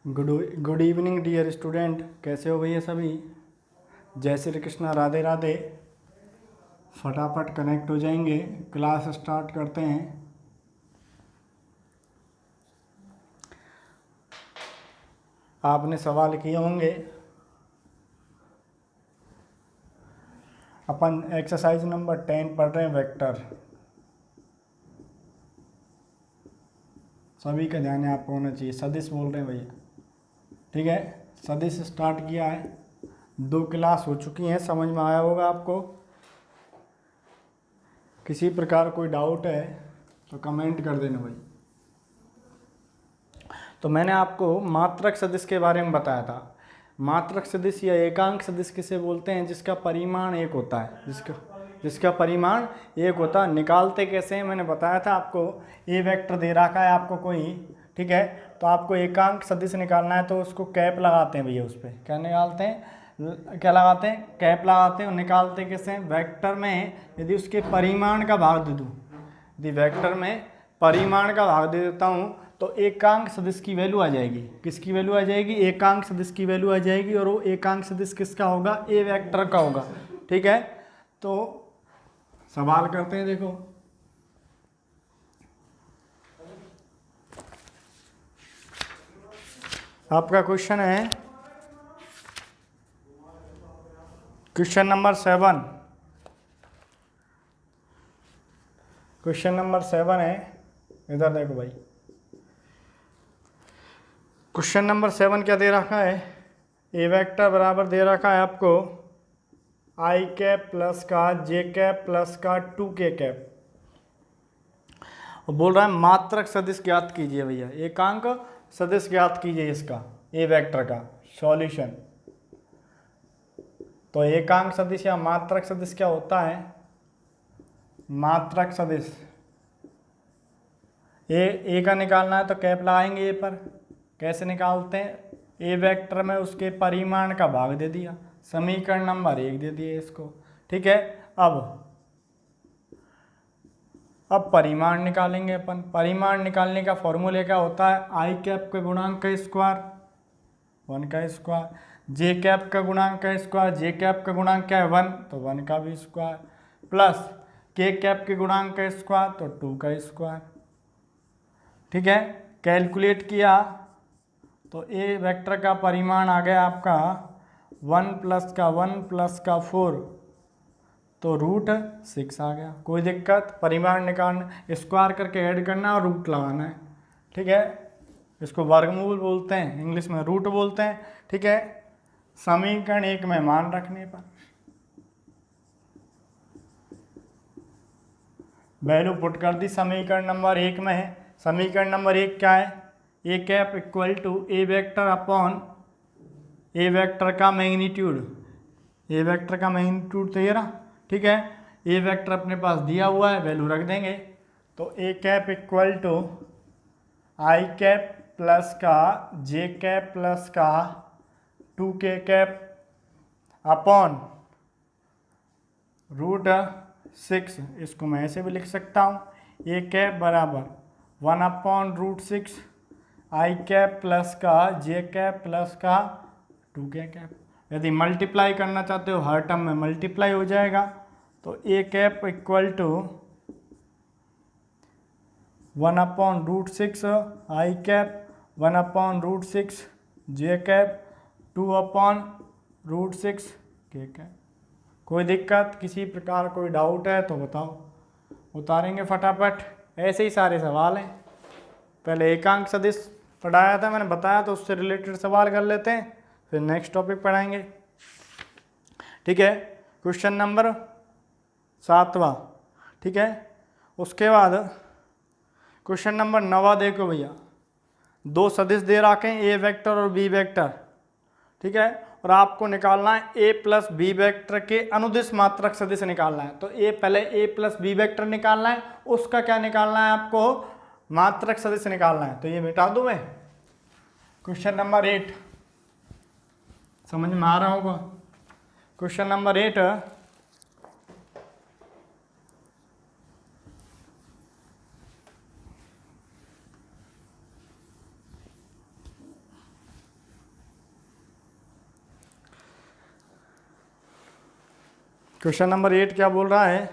Good evening dear student, कैसे हो भैया सभी। जय श्री कृष्णा, राधे राधे। फटाफट कनेक्ट हो जाएंगे, क्लास स्टार्ट करते हैं। आपने सवाल किए होंगे। अपन एक्सरसाइज नंबर 10 पढ़ रहे हैं, वेक्टर। सभी का ध्यान आपको होना चाहिए। सदिश बोल रहे हैं भैया, ठीक है। सदिश स्टार्ट किया है, 2 क्लास हो चुकी हैं, समझ में आया होगा आपको। किसी प्रकार कोई डाउट है तो कमेंट कर देना भाई। तो मैंने आपको मात्रक सदिश के बारे में बताया था। मात्रक सदिश या एकांक सदिश किसे बोलते हैं? जिसका परिमाण एक होता है, जिसका परिमाण एक होता है। निकालते कैसे हैं मैंने बताया था आपको। ए वेक्टर दे रखा है आपको कोई, ठीक है, तो आपको एकांक सदिश निकालना है तो उसको कैप लगाते हैं भैया। उस पर क्या निकालते हैं, क्या लगाते हैं? कैप लगाते हैं। और निकालते कैसे हैं? वेक्टर में यदि उसके परिमाण का भाग दे दूँ, यदि वेक्टर में परिमाण का भाग दे देता हूँ तो एकांक सदिश की वैल्यू आ जाएगी। किसकी वैल्यू आ जाएगी? एकांक सदिश की वैल्यू आ जाएगी। और वो एकांक सदिश किसका होगा? ए वेक्टर का होगा, ठीक है। तो सवाल करते हैं, देखो। आपका क्वेश्चन है क्वेश्चन नंबर 7। क्वेश्चन नंबर 7 है, इधर देखो भाई। क्वेश्चन नंबर 7 क्या दे रखा है? ए वेक्टर बराबर दे रखा है आपको आई कैप प्लस का जे कैप प्लस का 2k कैप। और बोल रहा है मात्रक सदिश ज्ञात कीजिए भैया, एकांक सदिश ज्ञात कीजिए इसका, ए वेक्टर का सॉल्यूशन। तो एकांक सदिश या मात्रक सदिश क्या होता है? मात्रक सदिश ए का निकालना है तो कैप लगाएंगे ए पर। कैसे निकालते हैं? ए वेक्टर में उसके परिमाण का भाग दे दिया, समीकरण नंबर 1 दे दिए इसको, ठीक है। अब परिमाण निकालेंगे अपन। परिमाण निकालने का फॉर्मूले क्या होता है? आई कैप के गुणांक का स्क्वायर 1 का स्क्वायर, जे कैप का गुणांक का स्क्वायर, जे कैप का गुणांक क्या है 1, तो 1 का भी स्क्वायर, प्लस के कैप के गुणांक का स्क्वायर तो 2 का स्क्वायर, ठीक है। कैलकुलेट किया तो ए वेक्टर का परिमाण आ गया आपका 1 प्लस का 1 प्लस का 4, तो √6 आ गया। कोई दिक्कत? परिमाण निकालना, स्क्वायर करके ऐड करना और रूट लगाना है, ठीक है। इसको वर्गमूल बोलते हैं, इंग्लिश में रूट बोलते हैं, ठीक है। समीकरण 1 में मान रखने पर वैल्यू पुट कर दी समीकरण नंबर 1 में है। समीकरण नंबर 1 क्या है? A cap equal to A vector upon A vector का मैग्नीट्यूड। ए वेक्टर का मैग्नीट्यूड तो ये रहा, ठीक है। ए वेक्टर अपने पास दिया हुआ है, वैल्यू रख देंगे। तो A cap equal to I cap plus का जे कैप प्लस का 2k कैप अपॉन √6। इसको मैं ऐसे भी लिख सकता हूँ, ए कैप बराबर 1/√6 आई कैप प्लस का जे कैप प्लस का 2k कैप। यदि मल्टीप्लाई करना चाहते हो, हर टर्म में मल्टीप्लाई हो जाएगा। तो A cap equal to 1/√6 I cap, 1/√6 J cap, 2/√6 K cap. कोई दिक्कत? किसी प्रकार कोई डाउट है तो बताओ, उतारेंगे फटाफट। ऐसे ही सारे सवाल हैं। पहले एकांक सदिश पढ़ाया था मैंने, बताया, तो उससे रिलेटेड सवाल कर लेते हैं, फिर नेक्स्ट टॉपिक पढ़ाएंगे, ठीक है। क्वेश्चन नंबर 7वां, ठीक है। उसके बाद क्वेश्चन नंबर 9 देखो भैया। 2 सदिश दे रखे हैं, ए वेक्टर और बी वेक्टर, ठीक है। और आपको निकालना है ए प्लस बी वेक्टर के अनुदिश मात्रक सदिश निकालना है। तो पहले ए प्लस बी वेक्टर निकालना है, उसका क्या निकालना है आपको? मात्रक सदिश निकालना है। तो ये मिटा दूं मैं। क्वेश्चन नंबर 8 समझ में आ रहा होगा। क्वेश्चन नंबर 8, क्वेश्चन नंबर 8 क्या बोल रहा है,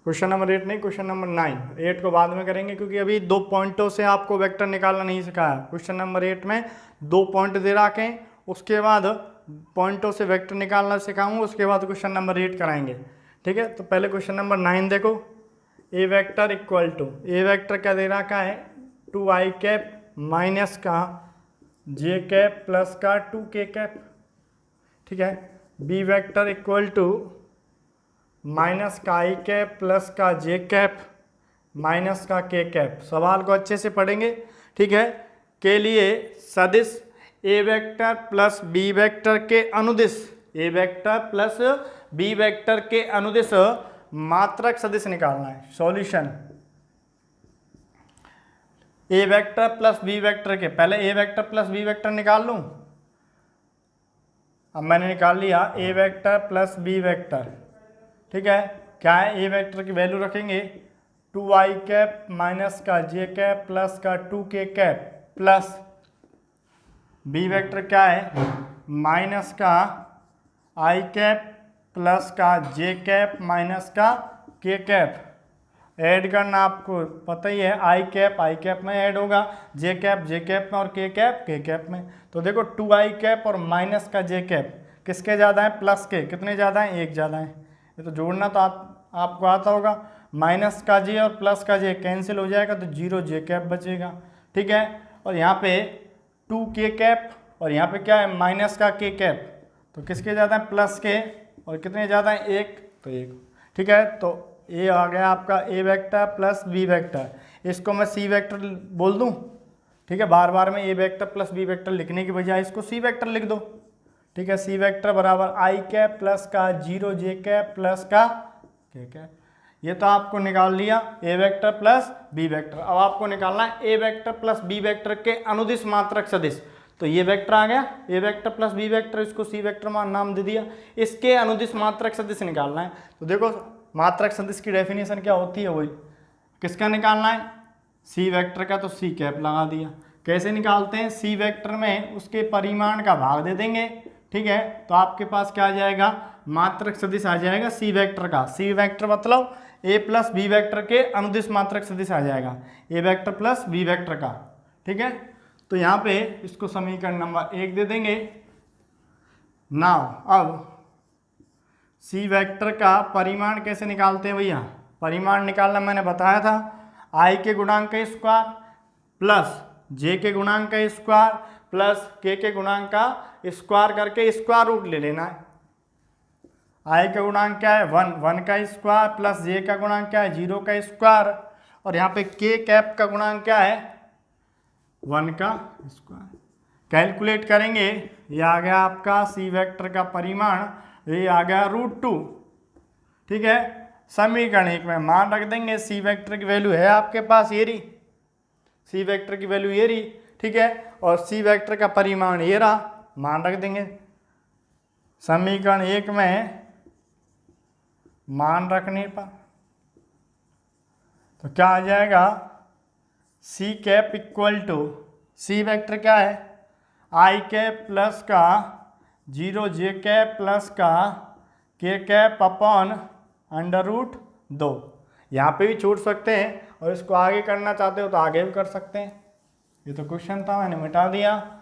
क्वेश्चन नंबर 8 नहीं, क्वेश्चन नंबर 9। 8 को बाद में करेंगे क्योंकि अभी 2 पॉइंटों से आपको वेक्टर निकालना नहीं सिखाया। क्वेश्चन नंबर 8 में 2 पॉइंट दे रखे, उसके बाद पॉइंटों से वेक्टर निकालना सिखाऊंगा, उसके बाद क्वेश्चन नंबर 8 कराएंगे। ठीक है, तो पहले क्वेश्चन नंबर 9 देखो। A vector equal to, A vector क्या दे रखा है, 2i कैप माइनस का j कैप प्लस का 2k कैप। ठीक है, B vector equal to minus का i कैप प्लस का j कैप माइनस का k कैप। सवाल को अच्छे से पढ़ेंगे। ठीक है, के लिए सदिश ए वेक्टर प्लस बी वेक्टर के अनुदिश, ए वेक्टर प्लस बी वेक्टर के अनुदिश मात्रक सदिश निकालना है। सॉल्यूशन, ए वेक्टर प्लस बी वेक्टर के, पहले ए वेक्टर प्लस बी वेक्टर निकाल लूं। अब मैंने निकाल लिया ए वेक्टर प्लस बी वेक्टर। ठीक है, क्या है, ए वेक्टर की वैल्यू रखेंगे 2i कैप माइनस का j कैप प्लस का 2k cap, plus B vector क्या है, माइनस का i कैप प्लस का j कैप माइनस का k कैप। ऐड करना आपको पता ही है, i कैप में ऐड होगा, j कैप में और k कैप में। तो देखो 2i कैप और माइनस का j कैप किसके ज़्यादा है, प्लस के। कितने ज़्यादा हैं, 1 ज़्यादा है। ये तो जोड़ना तो आपको आता होगा। माइनस का j और प्लस का j कैंसिल हो जाएगा तो 0 j कैप बचेगा। ठीक है, और यहाँ पे 2k कैप और यहाँ पे क्या है, माइनस का k कैप। तो किसके ज़्यादा है, प्लस के, और कितने ज़्यादा है, 1, तो 1। ठीक है, तो ये आ गया आपका ए वेक्टर प्लस बी वेक्टर। इसको मैं सी वेक्टर बोल दूँ। ठीक है, बार बार में ए वेक्टर प्लस बी वेक्टर लिखने की बजाय इसको सी वेक्टर लिख दो। ठीक है, सी वेक्टर बराबर i कैप प्लस का 0 j कैप प्लस का k कैप। ये तो आपको निकाल लिया ए वेक्टर प्लस बी वेक्टर। अब आपको निकालना है ए वेक्टर प्लस बी वेक्टर के अनुदिश मात्रक सदिश। तो ये वेक्टर आ गया ए वेक्टर प्लस बी वेक्टर, इसको सी वेक्टर नाम दे दिया। इसके अनुदिश मात्रक सदिश निकालना है। तो देखो मात्रक सदिश की डेफिनेशन क्या होती है, वही किसका निकालना है, सी वेक्टर का, तो सी कैप लगा दिया। कैसे निकालते हैं, सी वेक्टर में उसके परिमाण का भाग दे देंगे। ठीक है, तो आपके पास क्या आ जाएगा, मात्रक सदिश आ जाएगा सी वेक्टर का। सी वेक्टर मतलब ए प्लस बी वेक्टर के अनुदिश मात्रक सदिश आ जाएगा, ए वेक्टर प्लस बी वेक्टर का। ठीक है, तो यहाँ पे इसको समीकरण नंबर 1 दे देंगे। नाउ अब सी वेक्टर का परिमाण कैसे निकालते हैं भैया, परिमाण निकालना मैंने बताया था, i के गुणांक का स्क्वायर प्लस j के गुणांक का स्क्वायर प्लस k के गुणांक का स्क्वायर करके स्क्वायर रूट ले लेना है। i का गुणांक क्या है, 1 का स्क्वायर प्लस j का गुणांक क्या है, 0 का स्क्वायर, और यहाँ पे k कैप का गुणांक क्या है, 1 का स्क्वायर। कैलकुलेट करेंगे, ये आ गया आपका सी वेक्टर का परिमाण, ये आ गया √2। ठीक है, समीकरण 1 में मान रख देंगे, सी वेक्टर की वैल्यू है आपके पास ये रही, सी वेक्टर की वैल्यू ये रही। ठीक है, और सी वेक्टर का परिमाण ये रहा, मान रख देंगे। समीकरण 1 में मान रखने पर तो क्या आ जाएगा, C cap equal to, C vector क्या है, i कैप प्लस का 0 j कैप प्लस का k कैप अपॉन √2। यहाँ पे भी छोड़ सकते हैं, और इसको आगे करना चाहते हो तो आगे भी कर सकते हैं। ये तो क्वेश्चन था, मैंने मिटा दिया।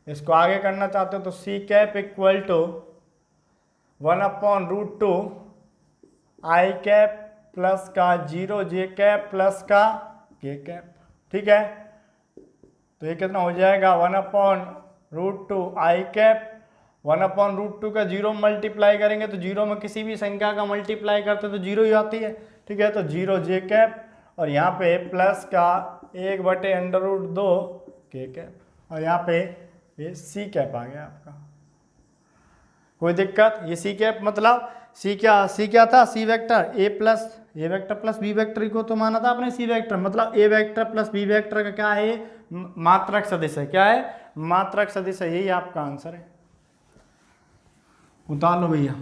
इसको आगे करना चाहते हो तो C cap equal to 1/√2 i cap plus का 0 j कैप प्लस का k कैप। ठीक है, तो ये कितना हो जाएगा, 1/√2 i कैप, 1/√2 का 0 मल्टीप्लाई करेंगे तो 0 में किसी भी संख्या का मल्टीप्लाई करते तो 0 ही आती है। ठीक है, तो 0 j कैप, और यहाँ पे प्लस का 1/√2 k कैप, और यहाँ पे ये सी कैप आ गया आपका। कोई दिक्कत, ये सी कैप मतलब सी क्या था, C vector A vector plus B vector को तो माना था आपने सी वेक्टर, मतलब A vector plus B vector का क्या है, मात्रक सदिश है। क्या है, मात्रक सदिश है। यही आपका आंसर है, उतार लो भैया।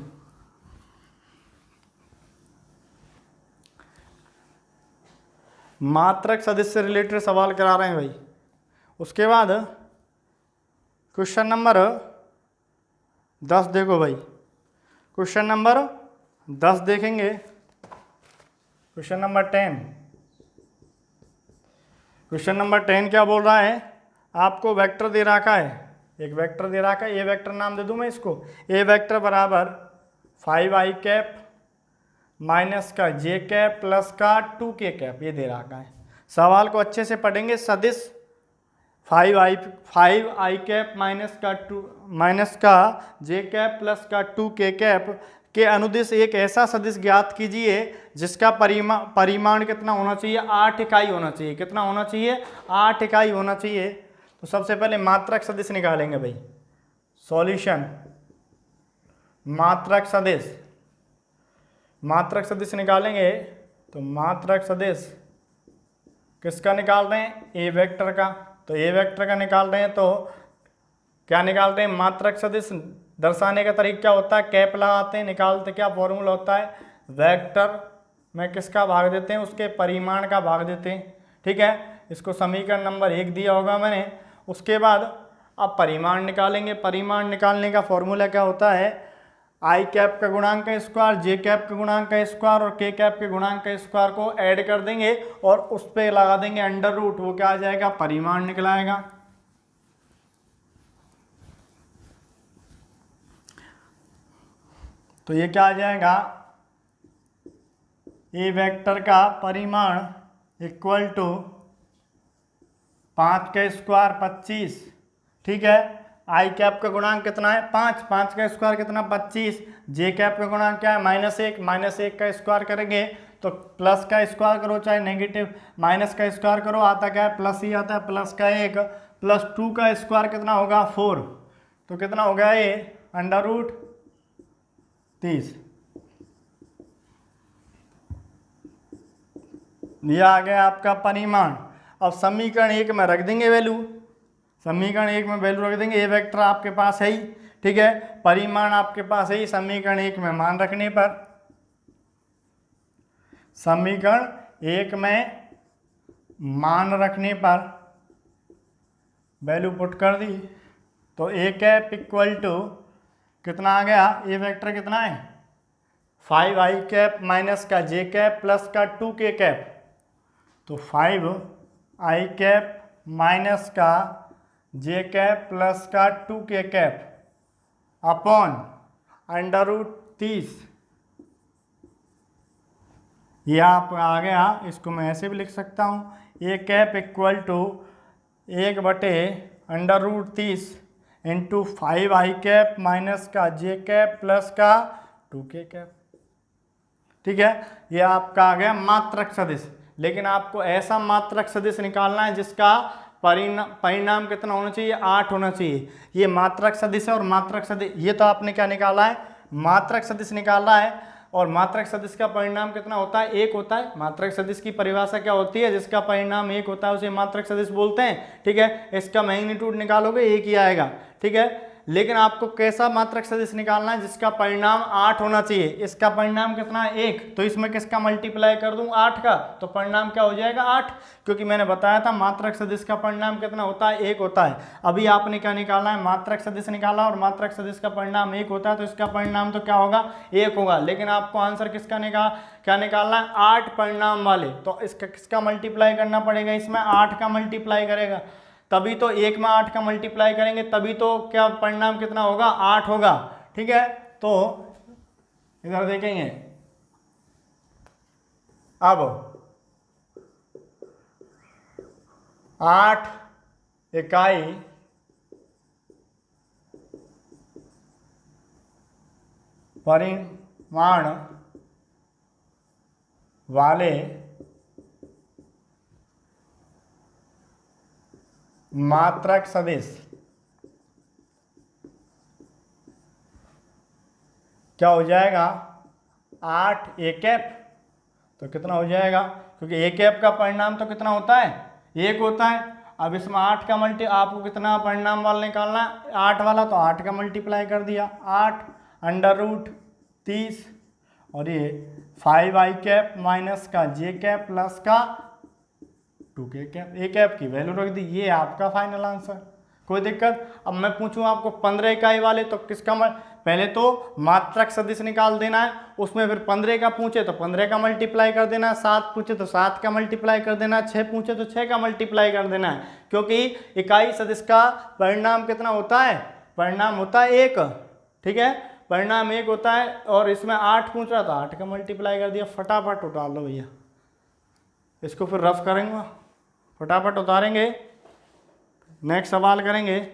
मात्रक सदिश से रिलेटेड सवाल करा रहे हैं भाई। उसके बाद क्वेश्चन नंबर 10 देखो भाई, क्वेश्चन नंबर 10 देखेंगे। Question number 10। क्वेश्चन नंबर 10 क्या बोल रहा है, आपको वेक्टर दे रखा है, एक वेक्टर दे रखा है, ए वेक्टर नाम दे दूं मैं इसको, ए वेक्टर बराबर 5i कैप माइनस का जे कैप प्लस का 2k कैप, ये दे रखा है। सवाल को अच्छे से पढ़ेंगे। सदिश 5i कैप माइनस का जे कैप प्लस का 2k कैप के अनुदिश एक ऐसा सदिश ज्ञात कीजिए जिसका परिमाण कितना होना चाहिए, 8 इकाई होना चाहिए। कितना होना चाहिए, 8 इकाई होना चाहिए। तो सबसे पहले मात्रक सदिश निकालेंगे भाई। सॉल्यूशन मात्रक सदिश निकालेंगे। तो मात्रक सदिश किसका निकाल रहे हैं, ए वेक्टर का। तो ए वेक्टर का निकाल रहे हैं तो क्या निकाल रहे हैं, मात्रक सदिश दर्शाने का तरीका क्या होता है, कैप लगाते हैं, निकालते क्या फॉर्मूला होता है, वेक्टर में किसका भाग देते हैं, उसके परिमाण का भाग देते हैं। ठीक है, इसको समीकरण नंबर 1 दिया होगा मैंने। उसके बाद अब परिमाण निकालेंगे। परिमाण निकालने का फॉर्मूला क्या होता है, आई कैप का गुणांक का स्क्वायर, जे कैप का गुणांक का स्क्वायर और के कैप के गुणांक का स्क्वायर को ऐड कर देंगे और उस पर लगा देंगे अंडर रूट, वो क्या आ जाएगा, परिमाण निकलाएगा। तो ये क्या आ जाएगा, ए वेक्टर का परिमाण इक्वल टू 5 का स्क्वायर 25। ठीक है, आई कैप का गुणांक कितना है, 5, 5 का स्क्वायर कितना 25, जे कैप का गुणांक क्या है -1, -1 का स्क्वायर करेंगे तो प्लस का स्क्वायर करो चाहे नेगेटिव, माइनस का स्क्वायर करो आता क्या है, प्लस ही आता है, प्लस का 1 प्लस 2 का स्क्वायर कितना होगा 4। तो कितना हो गया ये अंडर रूट 30। ये आ गया आपका परिमाण। अब समीकरण 1 में रख देंगे वैल्यू, समीकरण 1 में वैल्यू रख देंगे। ए वेक्टर आपके पास है ही, ठीक है, परिमाण आपके पास है ही। समीकरण 1 में मान रखने पर, समीकरण 1 में मान रखने पर वैल्यू पुट कर दी तो ए कैप इक्वल टू कितना आ गया, ए वेक्टर कितना है 5i कैप माइनस का जे कैप प्लस का 2k कैप। तो 5i कैप माइनस का जे कैप प्लस का 2k cap upon under root 30। ये आप आ गया, इसको मैं ऐसे भी लिख सकता हूँ, A cap equal to 1/√30 into 5i cap minus का जे कैप प्लस का 2k कैप। ठीक है, ये आपका आ गया मात्रक सदिश। लेकिन आपको ऐसा मात्रक सदिश निकालना है जिसका परिणाम कितना होना चाहिए, 8 होना चाहिए। ये मात्रक सदिश है और मात्रक सदिश, ये तो आपने क्या निकाला है, मात्रक सदिश निकाला है। और मात्रक सदिश का परिणाम कितना होता है, 1 होता है। मात्रक सदिश की परिभाषा क्या होती है, जिसका परिणाम 1 होता है उसे मात्रक सदिश बोलते हैं। ठीक है, इसका मैग्नीट्यूड निकालोगे 1 ही आएगा। ठीक है, लेकिन आपको कैसा मात्रक सदिश निकालना है जिसका परिणाम 8 होना चाहिए। इसका परिणाम कितना है 1, तो इसमें किसका मल्टीप्लाई कर दूं 8 का, तो परिणाम क्या हो जाएगा 8। क्योंकि मैंने बताया था मात्रक सदिश का परिणाम कितना होता है, 1 होता है। अभी आपने क्या निकाला है, मात्रक सदिश निकाला और मात्रक सदिश का परिणाम 1 होता है, तो इसका परिणाम तो क्या होगा 1 होगा। लेकिन आपको आंसर किसका क्या निकालना है, 8 परिणाम वाले। तो इसका किसका मल्टीप्लाई करना पड़ेगा, इसमें 8 का मल्टीप्लाई करेगा, तभी तो 1 में 8 का मल्टीप्लाई करेंगे, तभी तो क्या परिणाम कितना होगा 8 होगा। ठीक है, तो इधर देखेंगे अब 8 इकाई परिमाण वाले मात्रक सदिश क्या हो जाएगा 8 ए कैप। तो कितना हो जाएगा, क्योंकि ए कैप का परिणाम तो कितना होता है 1 होता है। अब इसमें 8 का आपको कितना परिणाम वाला निकालना है 8 वाला, तो 8 का मल्टीप्लाई कर दिया 8 अंडर रूट 30 और ये 5i कैप माइनस का जे कैप प्लस का 2k कैप। ए कैप की वैल्यू रख दी, ये आपका फाइनल आंसर। कोई दिक्कत। अब मैं पूछूं आपको 15 इकाई वाले, तो किसका पहले तो मात्रक सदिश निकाल देना है, उसमें फिर 15 का पूछे तो 15 का मल्टीप्लाई कर देना है, 7 पूछे तो 7 का मल्टीप्लाई कर देना है, 6 पूछे तो 6 का मल्टीप्लाई कर देना है, क्योंकि इकाई सदिश का परिणाम कितना होता है, परिणाम होता है 1, ठीक है, परिणाम 1 होता है। और इसमें 8 पूछ रहा था, 8 का मल्टीप्लाई कर दिया, फटाफट उतार लो भैया, इसको फिर रफ करेंगे, फटाफट उतारेंगे, नेक्स्ट सवाल करेंगे।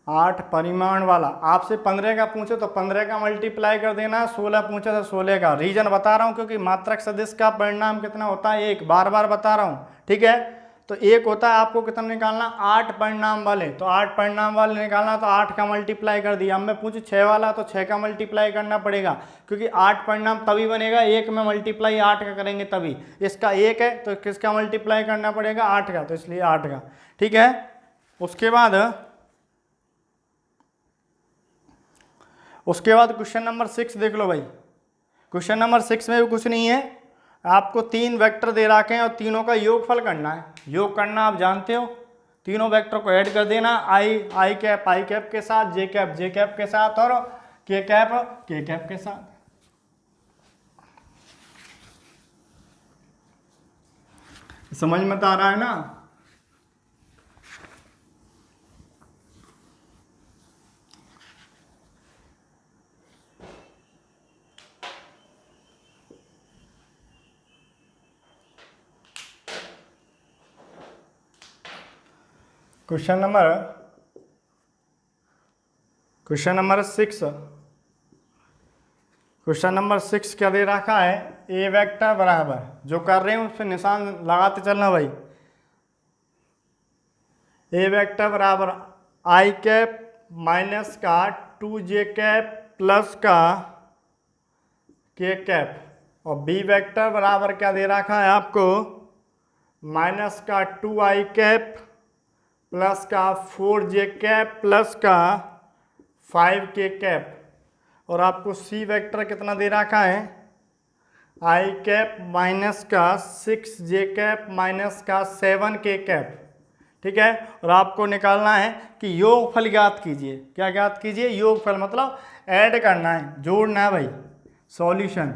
आठ परिमाण वाला, आपसे 15 का पूछे तो 15 का मल्टीप्लाई कर देना, 16 पूछे तो 16 का। रीजन बता रहा हूँ क्योंकि मात्रक सदिश का परिणाम कितना होता है 1, बार बार बता रहा हूँ, ठीक है। तो 1 होता है, आपको कितना निकालना, 8 परिणाम वाले, तो 8 परिणाम वाले निकालना, तो 8 का मल्टीप्लाई कर दिया। अब मैं पूछूँ 6 वाला, तो 6 का मल्टीप्लाई करना पड़ेगा, क्योंकि 8 परिणाम तभी बनेगा 1 में मल्टीप्लाई 8 का करेंगे तभी। इसका 1 है तो किसका मल्टीप्लाई करना पड़ेगा, 8 का, तो इसलिए 8 का, ठीक है। उसके बाद क्वेश्चन नंबर 6 देख लो भाई। क्वेश्चन नंबर 6 में भी कुछ नहीं है, आपको 3 वेक्टर दे रखे हैं और तीनों का योगफल करना है। योग करना आप जानते हो, तीनों वेक्टर को ऐड कर देना, आई कैप के साथ, जे कैप के साथ और के कैप के साथ। समझ में तो आ रहा है ना। क्वेश्चन नंबर 6 क्या दे रखा है, ए वेक्टर बराबर, जो कर रहे हैं उस पर निशान लगाते चलना भाई। ए वेक्टर बराबर आई कैप माइनस का 2j कैप प्लस का के कैप, और बी वेक्टर बराबर क्या दे रखा है आपको, माइनस का 2i कैप प्लस का 4j कैप प्लस का 5k कैप। और आपको सी वेक्टर कितना दे रखा है, आई कैप माइनस का 6j कैप माइनस का 7k कैप, ठीक है। और आपको निकालना है कि योगफल ज्ञात कीजिए। क्या ज्ञात कीजिए, योगफल मतलब ऐड करना है, जोड़ना है भाई, सॉल्यूशन।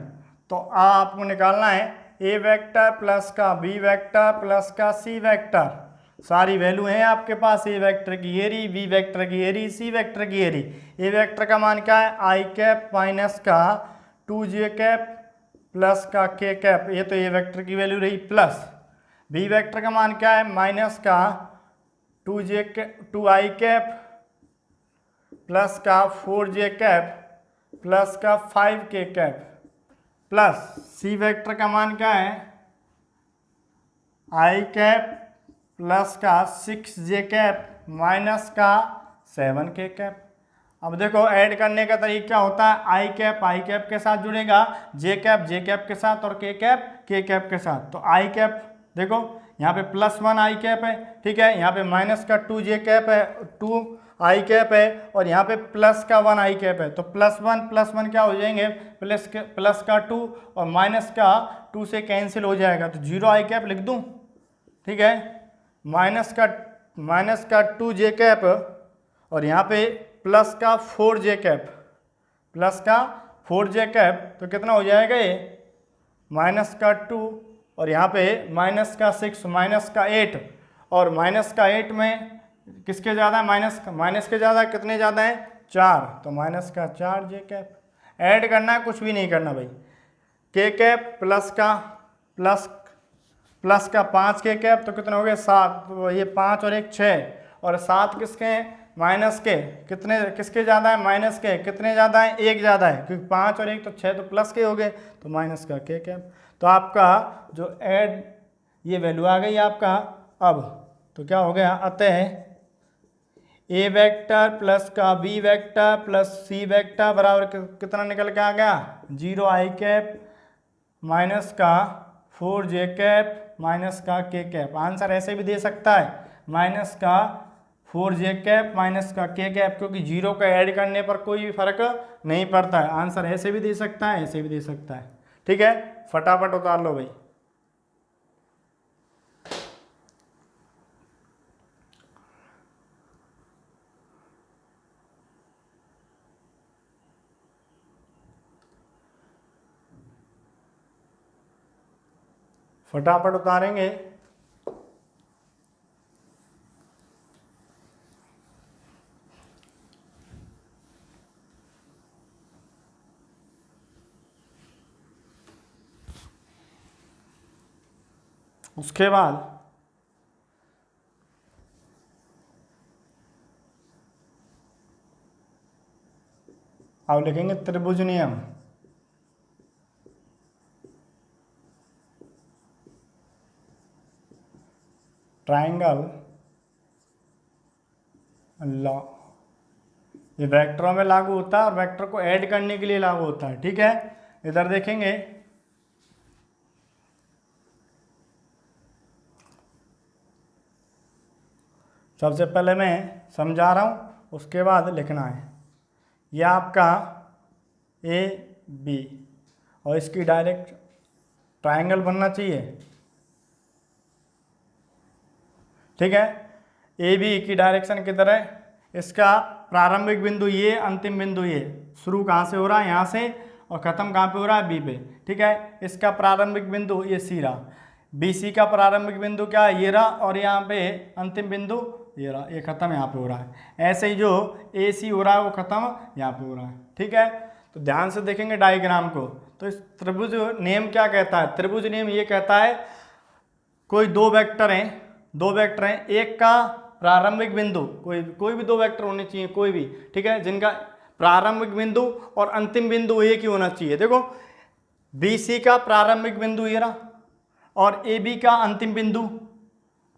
तो आपको निकालना है ए वेक्टर प्लस का बी वेक्टर प्लस का सी वेक्टर, सारी वैल्यू है आपके पास, ए वेक्टर की ये रही, बी वेक्टर की ये रही, सी वेक्टर की ये रही। ए वेक्टर का मान क्या है, आई कैप माइनस का 2j कैप प्लस का के कैप, ये तो ए वेक्टर की वैल्यू रही, प्लस बी वेक्टर का मान क्या है, माइनस का 2i कैप प्लस का 4j कैप प्लस का 5k cap, plus C vector का मान क्या है, आई कैप प्लस का 6j कैप माइनस का 7k कैप। अब देखो ऐड करने का तरीका होता है, आई कैप के साथ जुड़ेगा, जे कैप के साथ और के कैप के साथ। तो आई कैप देखो यहाँ पे +1 आई कैप है, ठीक है, यहाँ पे माइनस का 2j कैप है, 2 आई कैप है, और यहाँ पे प्लस का 1 आई कैप है। तो +1 क्या हो जाएंगे, प्लस का 2 और माइनस का 2 से कैंसिल हो जाएगा, तो 0 आई कैप लिख दूँ, ठीक है, माइनस का 2j कैप और यहाँ पे प्लस का 4j कैप, तो कितना हो जाएगा ये, माइनस का 2 और यहाँ पे माइनस का 6 माइनस का 8, और माइनस का 8 में किसके ज़्यादा है, माइनस के ज़्यादा, कितने ज़्यादा है, 4, तो माइनस का 4j कैप। ऐड करना है, कुछ भी नहीं करना भाई। के कैप प्लस का 5k कैप, तो कितना हो गया 7, तो ये 5 और 1 6, और 7 किसके हैं, माइनस के, कितने किसके ज़्यादा है, माइनस के, कितने ज़्यादा है, 1 ज़्यादा है, क्योंकि 5 और 1 तो 6, तो प्लस के हो गए, तो माइनस का के कैप। तो आपका जो ऐड ये वैल्यू आ गई आपका। अब तो क्या हो गया, अतः ए वेक्टर प्लस का बी वेक्टर प्लस सी वेक्टर बराबर कितना निकल के आ गया, 0 आई कैप माइनस का 4j कैप माइनस का के कैप। आंसर ऐसे भी दे सकता है, माइनस का 4j कैप माइनस का के कैप, क्योंकि 0 का ऐड करने पर कोई भी फर्क नहीं पड़ता है। आंसर ऐसे भी दे सकता है, ऐसे भी दे सकता है, ठीक है। फटाफट उतार लो भाई। फटाफट उतारेंगे। उसके बाद अब लिखेंगे त्रिभुज नियम। ट्राइंगल लॉ, ये वेक्टरों में लागू होता है और वेक्टर को ऐड करने के लिए लागू होता है। ठीक है, इधर देखेंगे सबसे पहले मैं समझा रहा हूँ, उसके बाद लिखना है। यह आपका ए बी और इसकी डायरेक्ट ट्राइंगल बनना चाहिए। ठीक है, ए बी की डायरेक्शन किधर है, इसका प्रारंभिक बिंदु ये, अंतिम बिंदु ये, शुरू कहाँ से हो रहा है, यहाँ से, और खत्म कहाँ पे हो रहा है, बी पे। ठीक है, इसका प्रारंभिक बिंदु ये सी रहा, बी सी का प्रारंभिक बिंदु क्या है, ये रहा, और यहाँ पे अंतिम बिंदु ये रहा, ये खत्म यहाँ पे हो रहा है। ऐसे ही जो ए सी हो रहा है वो खत्म यहाँ पे हो रहा है। ठीक है, तो ध्यान से देखेंगे डायग्राम को। तो इस त्रिभुज नियम क्या कहता है, त्रिभुज नियम ये कहता है कोई दो वेक्टर हैं, एक का प्रारंभिक बिंदु, कोई भी दो वेक्टर होने चाहिए, कोई भी, ठीक है, जिनका प्रारंभिक बिंदु और अंतिम बिंदु एक ही होना चाहिए। देखो बी सी का प्रारंभिक बिंदु ये रहा और ए बी का अंतिम बिंदु,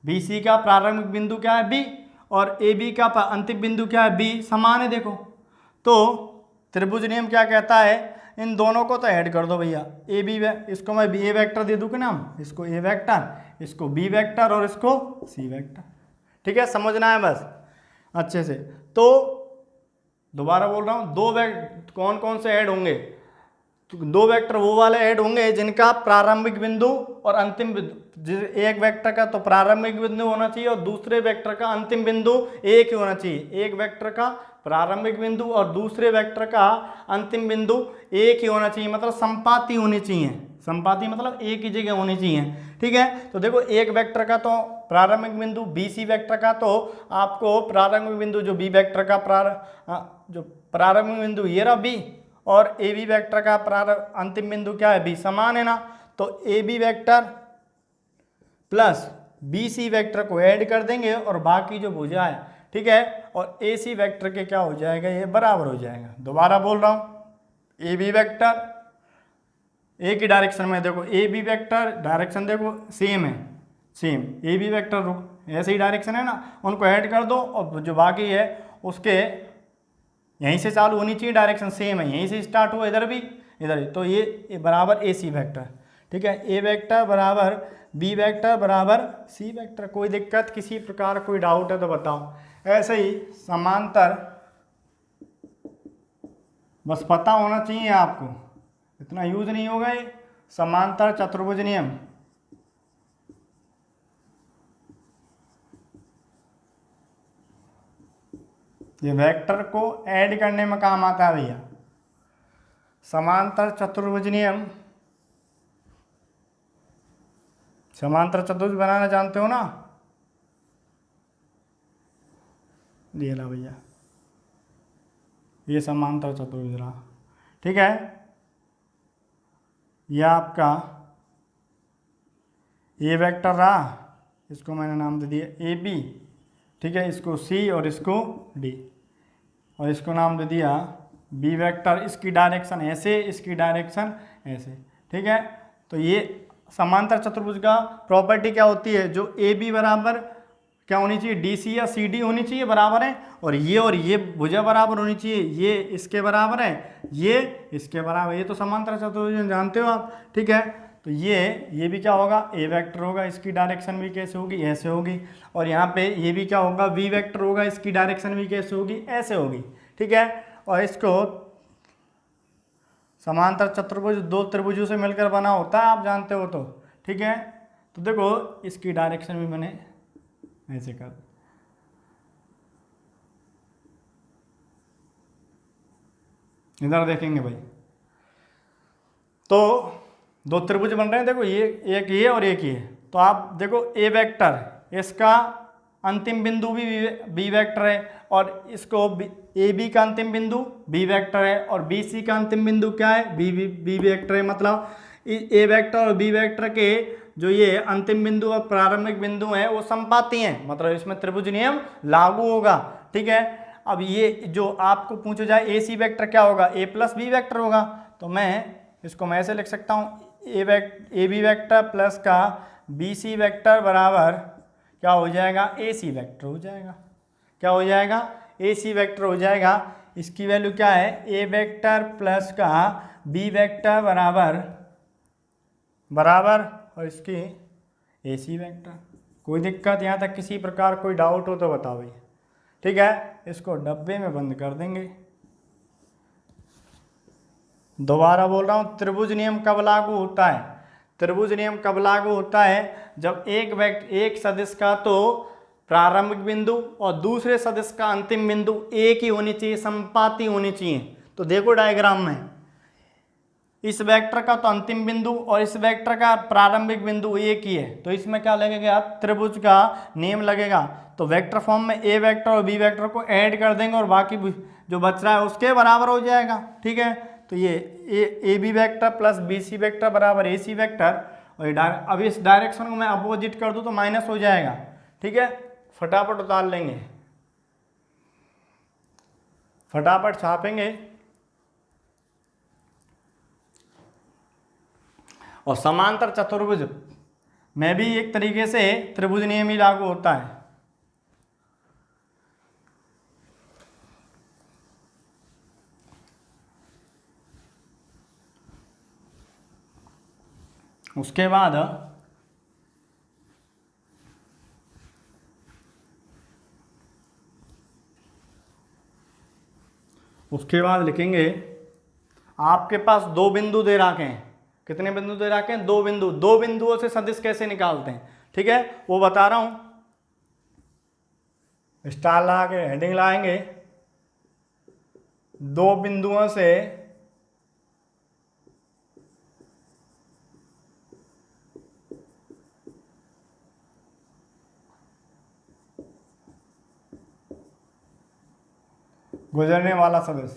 बी सी का प्रारंभिक बिंदु क्या है, बी, और ए बी का अंतिम बिंदु क्या है, बी, समान है। देखो तो त्रिभुज नियम क्या कहता है, इन दोनों को तो ऐड कर दो भैया, ए बी, इसको मैं ए वेक्टर दे दूँ कि नाम, इसको ए वेक्टर, इसको बी वेक्टर और इसको सी वेक्टर। ठीक है, समझना है बस अच्छे से। तो दोबारा बोल रहा हूँ, कौन कौन से ऐड होंगे, तो दो वेक्टर वो वाले ऐड होंगे जिनका प्रारंभिक बिंदु और अंतिम बिंदु, एक वेक्टर का तो प्रारंभिक बिंदु होना चाहिए और दूसरे वेक्टर का अंतिम बिंदु एक ही होना चाहिए। एक वेक्टर का प्रारंभिक बिंदु और दूसरे वेक्टर का अंतिम बिंदु एक ही होना चाहिए, मतलब संपाती होनी चाहिए। संपाती मतलब एक ही जगह होनी चाहिए। ठीक है, तो देखो एक वेक्टर का तो प्रारंभिक बिंदु बी सी वेक्टर का, तो आपको प्रारंभिक बिंदु जो बी वेक्टर का जो प्रारंभिक बिंदु ये रहा बी, और ए बी वेक्टर का अंतिम बिंदु क्या है, बी, समान है ना। तो A B vector plus B C vector को ऐड कर देंगे और बाकी जो भुजा है, ठीक है, और ए सी वेक्टर के क्या हो जाएगा, ये बराबर हो जाएगा। दोबारा बोल रहा हूँ, ए बी वेक्टर ए की डायरेक्शन में, देखो ए बी वेक्टर डायरेक्शन देखो सेम है, सेम ए बी वेक्टर ऐसे ही डायरेक्शन है ना, उनको ऐड कर दो और जो बाकी है उसके यहीं से चालू होनी चाहिए, डायरेक्शन सेम है, यहीं से स्टार्ट हुआ, इधर भी इधर ही, तो ये बराबर ए सी वेक्टर। ठीक है, ए वेक्टर बराबर बी वेक्टर बराबर सी वेक्टर। कोई दिक्कत, किसी प्रकार कोई डाउट है तो बताओ। ऐसे ही समांतर, बस पता होना चाहिए आपको, इतना यूज नहीं होगा ये, समांतर चतुर्भुज नियम। ये वेक्टर को ऐड करने में काम आता है भैया। समांतर चतुर्भुज नियम, समांतर चतुर्भुज बनाना जानते हो ना, ये ला भैया, ये समांतर चतुर्भुज रहा। ठीक है, यह आपका ए वेक्टर रहा, इसको मैंने नाम दे दिया ए बी। ठीक है, इसको सी और इसको डी, और इसको नाम दे दिया बी वेक्टर। इसकी डायरेक्शन ऐसे, इसकी डायरेक्शन ऐसे। ठीक है, तो ये समांतर चतुर्भुज का प्रॉपर्टी क्या होती है, जो ए बी बराबर क्या होनी चाहिए, डी सी या सी डी होनी चाहिए, बराबर है, और ये भुजा बराबर होनी चाहिए, ये इसके बराबर है, ये इसके बराबर। ये तो समांतर चतुर्भुज जानते हो आप। ठीक है, तो ये भी क्या होगा, ए वेक्टर होगा, इसकी डायरेक्शन भी कैसे होगी, ऐसे होगी, और यहाँ पे ये भी क्या होगा, वी वेक्टर होगा, इसकी डायरेक्शन भी कैसे होगी, ऐसे होगी। ठीक है, और इसको समांतर चतुर्भुज दो त्रिभुजों से मिलकर बना होता है, आप जानते हो तो। ठीक है, तो देखो इसकी डायरेक्शन भी मैंने ऐसे कर, इधर देखेंगे भाई, तो दो त्रिभुज बन रहे हैं, देखो ये एक ये और एक ये, तो आप देखो ए वेक्टर इसका अंतिम बिंदु भी बी वेक्टर है, और इसको ए बी का अंतिम बिंदु बी वेक्टर है, और बी सी का अंतिम बिंदु क्या है, बी वेक्टर है। मतलब ए वेक्टर और बी वेक्टर के जो ये अंतिम बिंदु और प्रारंभिक बिंदु हैं वो संपाती हैं, मतलब इसमें त्रिभुज नियम लागू होगा। ठीक है, अब ये जो आपको पूछा जाए ए सी वेक्टर क्या होगा, ए प्लस बी वेक्टर होगा, तो मैं इसको मैं ऐसे लिख सकता हूँ ए बी वेक्टर प्लस का बी सी वेक्टर बराबर क्या हो जाएगा, ए सी वेक्टर हो जाएगा। क्या हो जाएगा, ए सी वेक्टर हो जाएगा। इसकी वैल्यू क्या है, ए वेक्टर प्लस का बी वेक्टर बराबर और इसकी ए सी वेक्टर। कोई दिक्कत यहाँ तक, किसी प्रकार कोई डाउट हो तो बताओ भैया। ठीक है, इसको डब्बे में बंद कर देंगे। दोबारा बोल रहा हूँ, त्रिभुज नियम कब लागू होता है, त्रिभुज नियम कब लागू होता है, जब एक सदिश का तो प्रारंभिक बिंदु और दूसरे सदिश का अंतिम बिंदु एक ही होनी चाहिए, संपाती होनी चाहिए। तो देखो डायग्राम में, इस वेक्टर का तो अंतिम बिंदु और इस वेक्टर का प्रारंभिक बिंदु एक ही है, तो इसमें क्या लगेगा, त्रिभुज का नियम लगेगा। तो वेक्टर फॉर्म में ए वेक्टर और बी वेक्टर को ऐड कर देंगे और बाकी जो बच रहा है उसके बराबर हो जाएगा। ठीक है, तो ये A B vector plus B C vector बराबर ए सी वेक्टर, और अब इस डायरेक्शन को मैं अपोजिट कर दूं तो माइनस हो जाएगा। ठीक है, फटाफट उतार लेंगे, फटाफट छापेंगे, और समांतर चतुर्भुज में भी एक तरीके से त्रिभुज नियम ही लागू होता है। उसके बाद लिखेंगे, आपके पास दो बिंदु दे रखे हैं। कितने बिंदु दे रखे हैं, दो बिंदु। दो बिंदुओं से सदिश कैसे निकालते हैं, ठीक है, वो बता रहा हूं। स्टार लगा के हेडिंग लाएंगे, दो बिंदुओं से गुजरने वाला सदिश।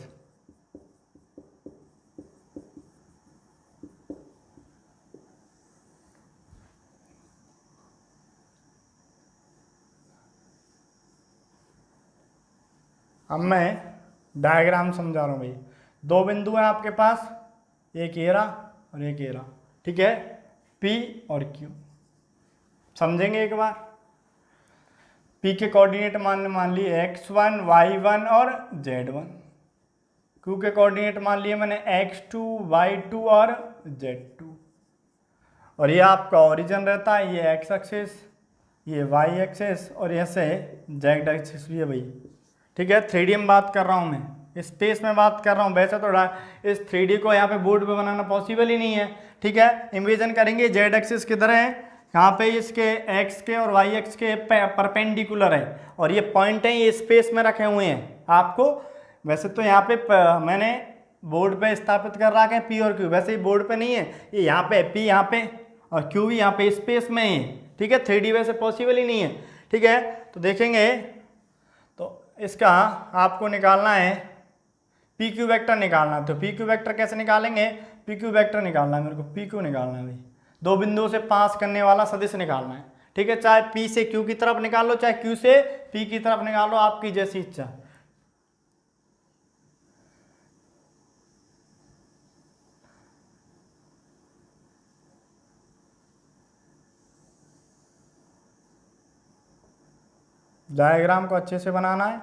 अब मैं डायग्राम समझा रहा हूँ भाई। दो बिंदु हैं आपके पास, एक ये रहा और एक ये रहा। ठीक है, P और Q समझेंगे एक बार। P के कोऑर्डिनेट मान लिए x1, y1 और z1। Q के कोऑर्डिनेट मान लिए मैंने x2, y2 और z2। और ये आपका ओरिजिन रहता है, ये x एक्सिस, ये y एक्सिस और ऐसे z एक्सिस भी है भाई। ठीक है, 3D में बात कर रहा हूँ मैं, स्पेस में बात कर रहा हूँ। वैसे तो इस 3D को यहाँ पे बोर्ड पे बनाना पॉसिबल ही नहीं है। ठीक है, इमेजिन करेंगे z एक्सिस किधर है, यहाँ पे इसके x के और y एक्स के परपेंडिकुलर है, और ये पॉइंट है, ये स्पेस में रखे हुए हैं आपको। वैसे तो यहाँ पे मैंने बोर्ड पे स्थापित कर रखा है P और Q, वैसे ही बोर्ड पे नहीं है, ये यहाँ पे P यहाँ पे और Q भी यहाँ पे स्पेस में है। ठीक है, 3D वैसे पॉसिबल ही नहीं है। ठीक है, तो देखेंगे, तो इसका आपको निकालना है PQ वेक्टर निकालना है। तो PQ वेक्टर कैसे निकालेंगे, PQ वेक्टर निकालना है मेरे को, PQ निकालना है भाई। दो बिंदुओं से पास करने वाला सदिश निकालना है। ठीक है, चाहे P से Q की तरफ निकाल लो, चाहे Q से P की तरफ निकाल लो, आपकी जैसी इच्छा। डायग्राम को अच्छे से बनाना है।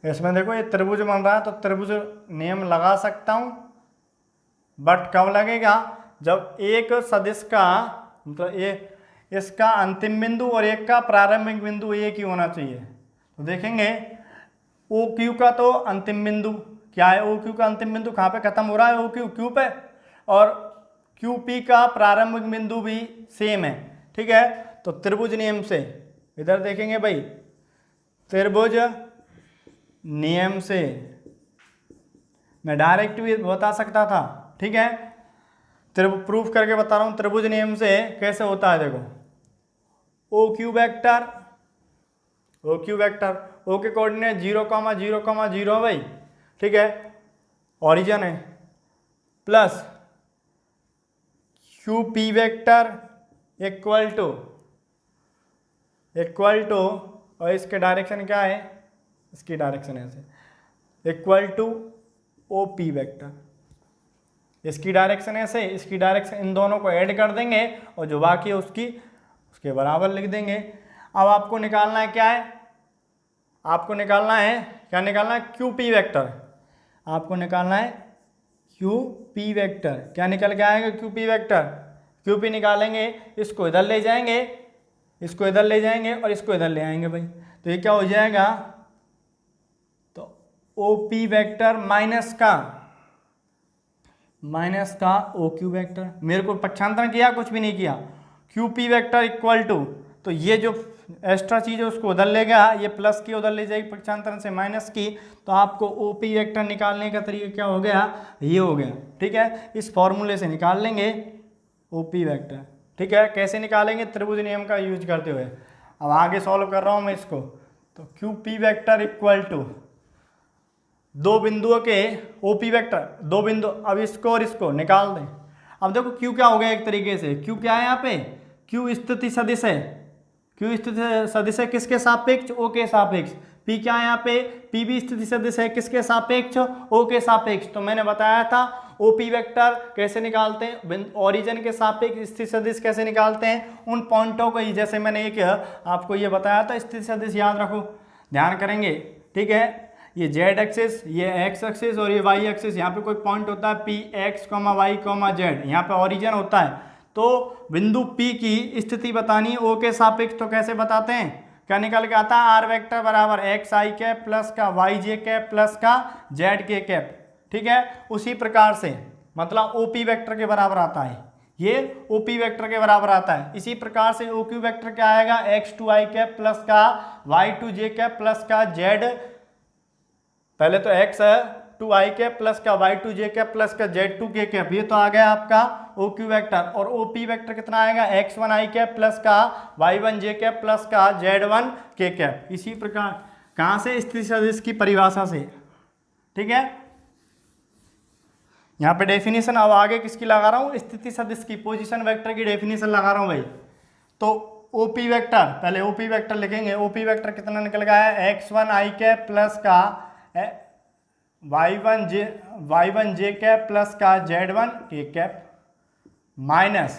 इसमें देखो ये त्रिभुज बन रहा है, तो त्रिभुज नियम लगा सकता हूं, बट कब लगेगा, जब एक सदिश का मतलब ये इसका अंतिम बिंदु और एक का प्रारंभिक बिंदु एक ही होना चाहिए। तो देखेंगे OQ का तो अंतिम बिंदु क्या है, OQ का अंतिम बिंदु कहाँ पे खत्म हो रहा है, OQ Q पे, और QP का प्रारंभिक बिंदु भी सेम है। ठीक है, तो त्रिभुज नियम से इधर देखेंगे भाई, त्रिभुज नियम से मैं डायरेक्ट भी बता सकता था, ठीक है, प्रूफ करके बता रहा हूं। त्रिभुज नियम से कैसे होता है, देखो O Q vector, O Q vector, O के कोऑर्डिनेट 0,0,0 भाई, ठीक है, ओरिजिन है, plus Q P vector equal to और इसके डायरेक्शन क्या है, इसकी डायरेक्शन ऐसे equal to O P vector, इसकी डायरेक्शन ऐसे, इसकी डायरेक्शन, इन दोनों को ऐड कर देंगे और जो बाकी है उसके बराबर लिख देंगे। अब आपको निकालना है क्या है, आपको निकालना है क्या, निकालना है क्यू पी वेक्टर, आपको निकालना है क्यू पी वेक्टर। क्या निकल के आएगा Q P vector, Q P निकालेंगे, इसको इधर ले जाएंगे, इसको इधर ले जाएंगे और इसको इधर ले आएंगे भाई, तो ये क्या हो जाएगा, तो ओ पी वेक्टर माइनस का ओ क्यू वेक्टर, मेरे को पक्षांतरण किया, कुछ भी नहीं किया, Q P vector equal to, तो ये जो एक्स्ट्रा चीज है उसको उधर ले गया, ये प्लस की उधर ले जाएगी पक्षांतरण से माइनस की, तो आपको ओ पी वेक्टर निकालने का तरीका क्या हो गया, ये हो गया, ठीक है। इस फॉर्मूले से निकाल लेंगे ओ पी वेक्टर, ठीक है। कैसे निकालेंगे, त्रिभुज नियम का यूज करते हुए। अब आगे सॉल्व कर रहा हूँ मैं इसको, तो Q P vector equal to दो बिंदुओं के ओ पी वेक्टर, दो बिंदु, अब इसको और इसको निकाल दें। अब देखो क्यू क्या हो गया, एक तरीके से क्यू क्या है यहाँ पे, क्यू स्थिति सदिश है, क्यू स्थिति सदिश है किसके सापेक्ष, ओ के सापेक्ष। पी क्या है यहाँ पे, पी भी स्थिति सदिश है किसके सापेक्ष, ओ के सापेक्ष। तो मैंने बताया था ओ पी वेक्टर कैसे निकालते हैं, ओरिजिन के सापेक्ष स्थिति सदिश कैसे निकालते हैं, उन पॉइंटों को ही, जैसे मैंने एक आपको ये बताया था, स्थिति सदिश याद रखो, ध्यान करेंगे, ठीक है। ये जेड एक्सिस, ये एक्स एक्सिस और ये वाई एक्सिस, यहाँ पे कोई पॉइंट होता है P x comma y comma z, यहाँ पे ओरिजिन होता है, तो बिंदु पी की स्थिति बतानी ओ के सापेक्ष, तो कैसे बताते हैं, क्या निकल के आता है, आर वेक्टर बराबर एक्स आई कैप प्लस का वाई जे कैप प्लस का जेड के कैप, ठीक है। उसी प्रकार से मतलब ओ पी वेक्टर के बराबर आता है, ये ओ पी वेक्टर के बराबर आता है। इसी प्रकार से ओ क्यू वेक्टर क्या आएगा, एक्स टू आई कैप प्लस का वाई टू जे कैप प्लस का जेड, पहले तो एक्स टू आई कैप प्लस का वाई टू जे कैप प्लस का जेड टू के कैप, ये तो आ गया आपका ओ क्यू वेक्टर। और ओ पी वेक्टर कितना आएगा, x one i cap plus का y one j cap plus का जेड वन के कैप। इसी प्रकार कहाँ से, स्थिति सदिश की परिभाषा से, ठीक है। यहाँ पे डेफिनेशन अब आगे किसकी लगा रहा हूँ, स्थिति सदिश की, पोजीशन वेक्टर की डेफिनेशन लगा रहा हूँ भाई। तो ओ पी वेक्टर, पहले ओ पी वेक्टर लिखेंगे, ओ पी वेक्टर कितना निकल गया है, x one i cap plus का y one j cap plus का z one k cap minus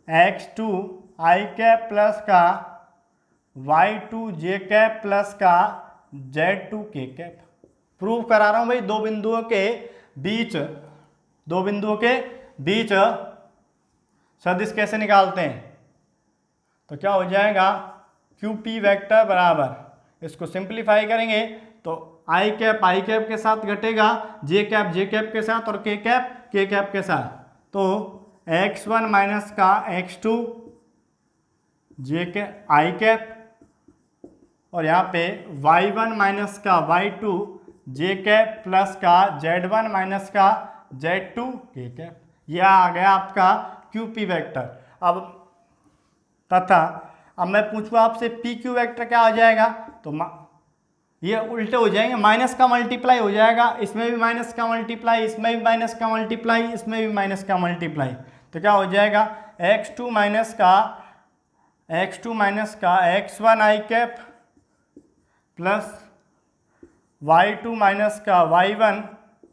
x two आई कैप प्लस का वाई टू जे कैप प्लस का जेड टू के कैप। प्रूव करा रहा हूं भाई, दो बिंदुओं के बीच सदिश कैसे निकालते हैं, तो क्या हो जाएगा, क्यू पी वेक्टर बराबर, इसको सिंप्लीफाई करेंगे तो आई कैप के साथ घटेगा, जे कैप के साथ और के कैप के साथ, तो एक्स वन माइनस का एक्स टू जे के आई कैप, और यहाँ पे वाई वन माइनस का वाई टू जे कैप प्लस का जेड वन माइनस का जेड टू के कैप। यह आ गया आपका क्यू पी वेक्टर। अब तथा अब मैं पूछूँ आपसे पी क्यू वेक्टर क्या हो जाएगा, तो ये उल्टे हो जाएंगे, माइनस का मल्टीप्लाई हो जाएगा, इसमें भी माइनस का मल्टीप्लाई, इसमें भी माइनस का मल्टीप्लाई, इसमें भी माइनस का मल्टीप्लाई, तो क्या हो जाएगा, एक्स टू माइनस का x one i cap plus y two minus का y one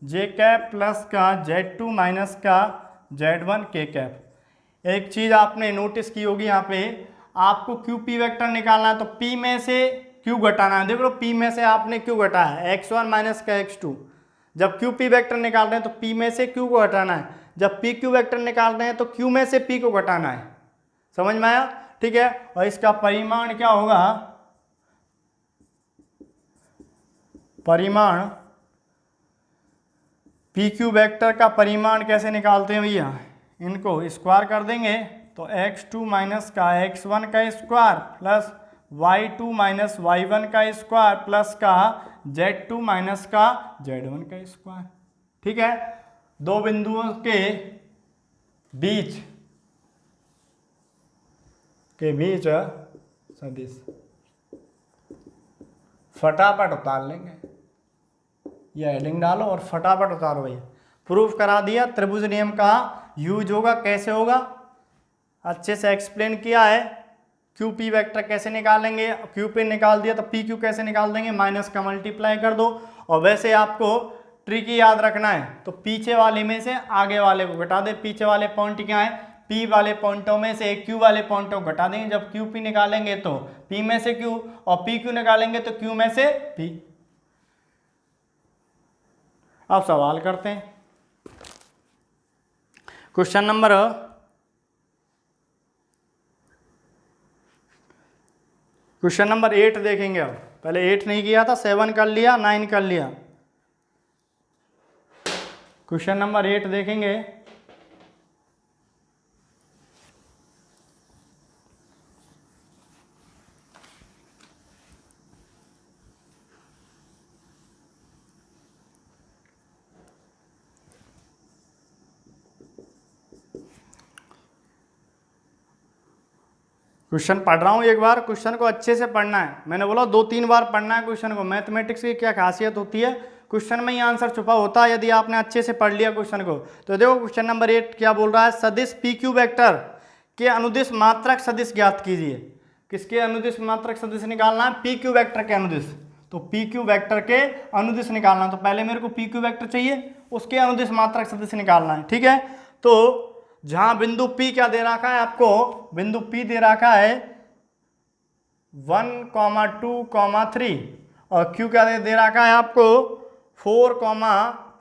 j cap plus का जेड टू माइनस का जेड वन के कैप। एक चीज़ आपने नोटिस की होगी, यहाँ पे आपको क्यू पी वेक्टर निकालना है, तो पी में से क्यू घटाना है। देख लो पी में से आपने क्यू घटाया है, एक्स वन माइनस का एक्स टू। जब क्यू पी वेक्टर निकाल रहे हैं तो पी में से क्यू को घटाना है, जब पी क्यू वेक्टर निकाल रहे हैं तो क्यू में से पी को घटाना है। समझ में आया, ठीक है। और इसका परिमाण क्या होगा, परिमाण पी क्यू वेक्टर का परिमाण कैसे निकालते हैं भैया, इनको स्क्वायर कर देंगे तो x2 माइनस का x1 का square plus y2 minus y1 का स्क्वायर प्लस का z2 माइनस का z1 का स्क्वायर। ठीक है, दो बिंदुओं के बीच सदिश फटाफट उतार लेंगे, ये हेडिंग डालो और फटाफट उतारो भैया। प्रूफ करा दिया, त्रिभुज नियम का यूज होगा, कैसे होगा अच्छे से एक्सप्लेन किया है। क्यू पी वेक्टर कैसे निकालेंगे, क्यू पी निकाल दिया तो पी क्यू कैसे निकाल देंगे, माइनस का मल्टीप्लाई कर दो। और वैसे आपको ट्रिक याद रखना है, तो पीछे वाले में से आगे वाले को घटा दे। पीछे वाले पॉइंट क्या है, पी वाले पॉइंटों में से क्यू वाले पॉइंटों को घटा देंगे। जब क्यू पी निकालेंगे तो पी में से क्यू, और पी क्यू निकालेंगे तो क्यू में से पी। अब सवाल करते हैं। क्वेश्चन नंबर 8 देखेंगे। अब पहले 8 नहीं किया था, 7 कर लिया, 9 कर लिया। क्वेश्चन नंबर 8 देखेंगे। क्वेश्चन पढ़ रहा हूँ एक बार, क्वेश्चन को अच्छे से पढ़ना है। मैंने बोला 2-3 बार पढ़ना है क्वेश्चन को। मैथमेटिक्स की क्या खासियत होती है, क्वेश्चन में ही आंसर छुपा होता है। यदि आपने अच्छे से पढ़ लिया क्वेश्चन को तो देखो क्वेश्चन नंबर 8 क्या बोल रहा है, सदिश पी क्यू वेक्टर के अनुदिश मात्रक सदिश ज्ञात कीजिए। किसके अनुदिश मात्रक सदिश निकालना है, पी क्यू वेक्टर के अनुदिश। तो पी क्यू वेक्टर के अनुदिश निकालना, तो पहले मेरे को पी क्यू वेक्टर चाहिए, उसके अनुदिश मात्रक सदिश निकालना है। ठीक है, तो जहां बिंदु P क्या दे रखा है आपको, बिंदु P दे रखा है 1, 2, 3 और Q क्या दे रखा है आपको 4,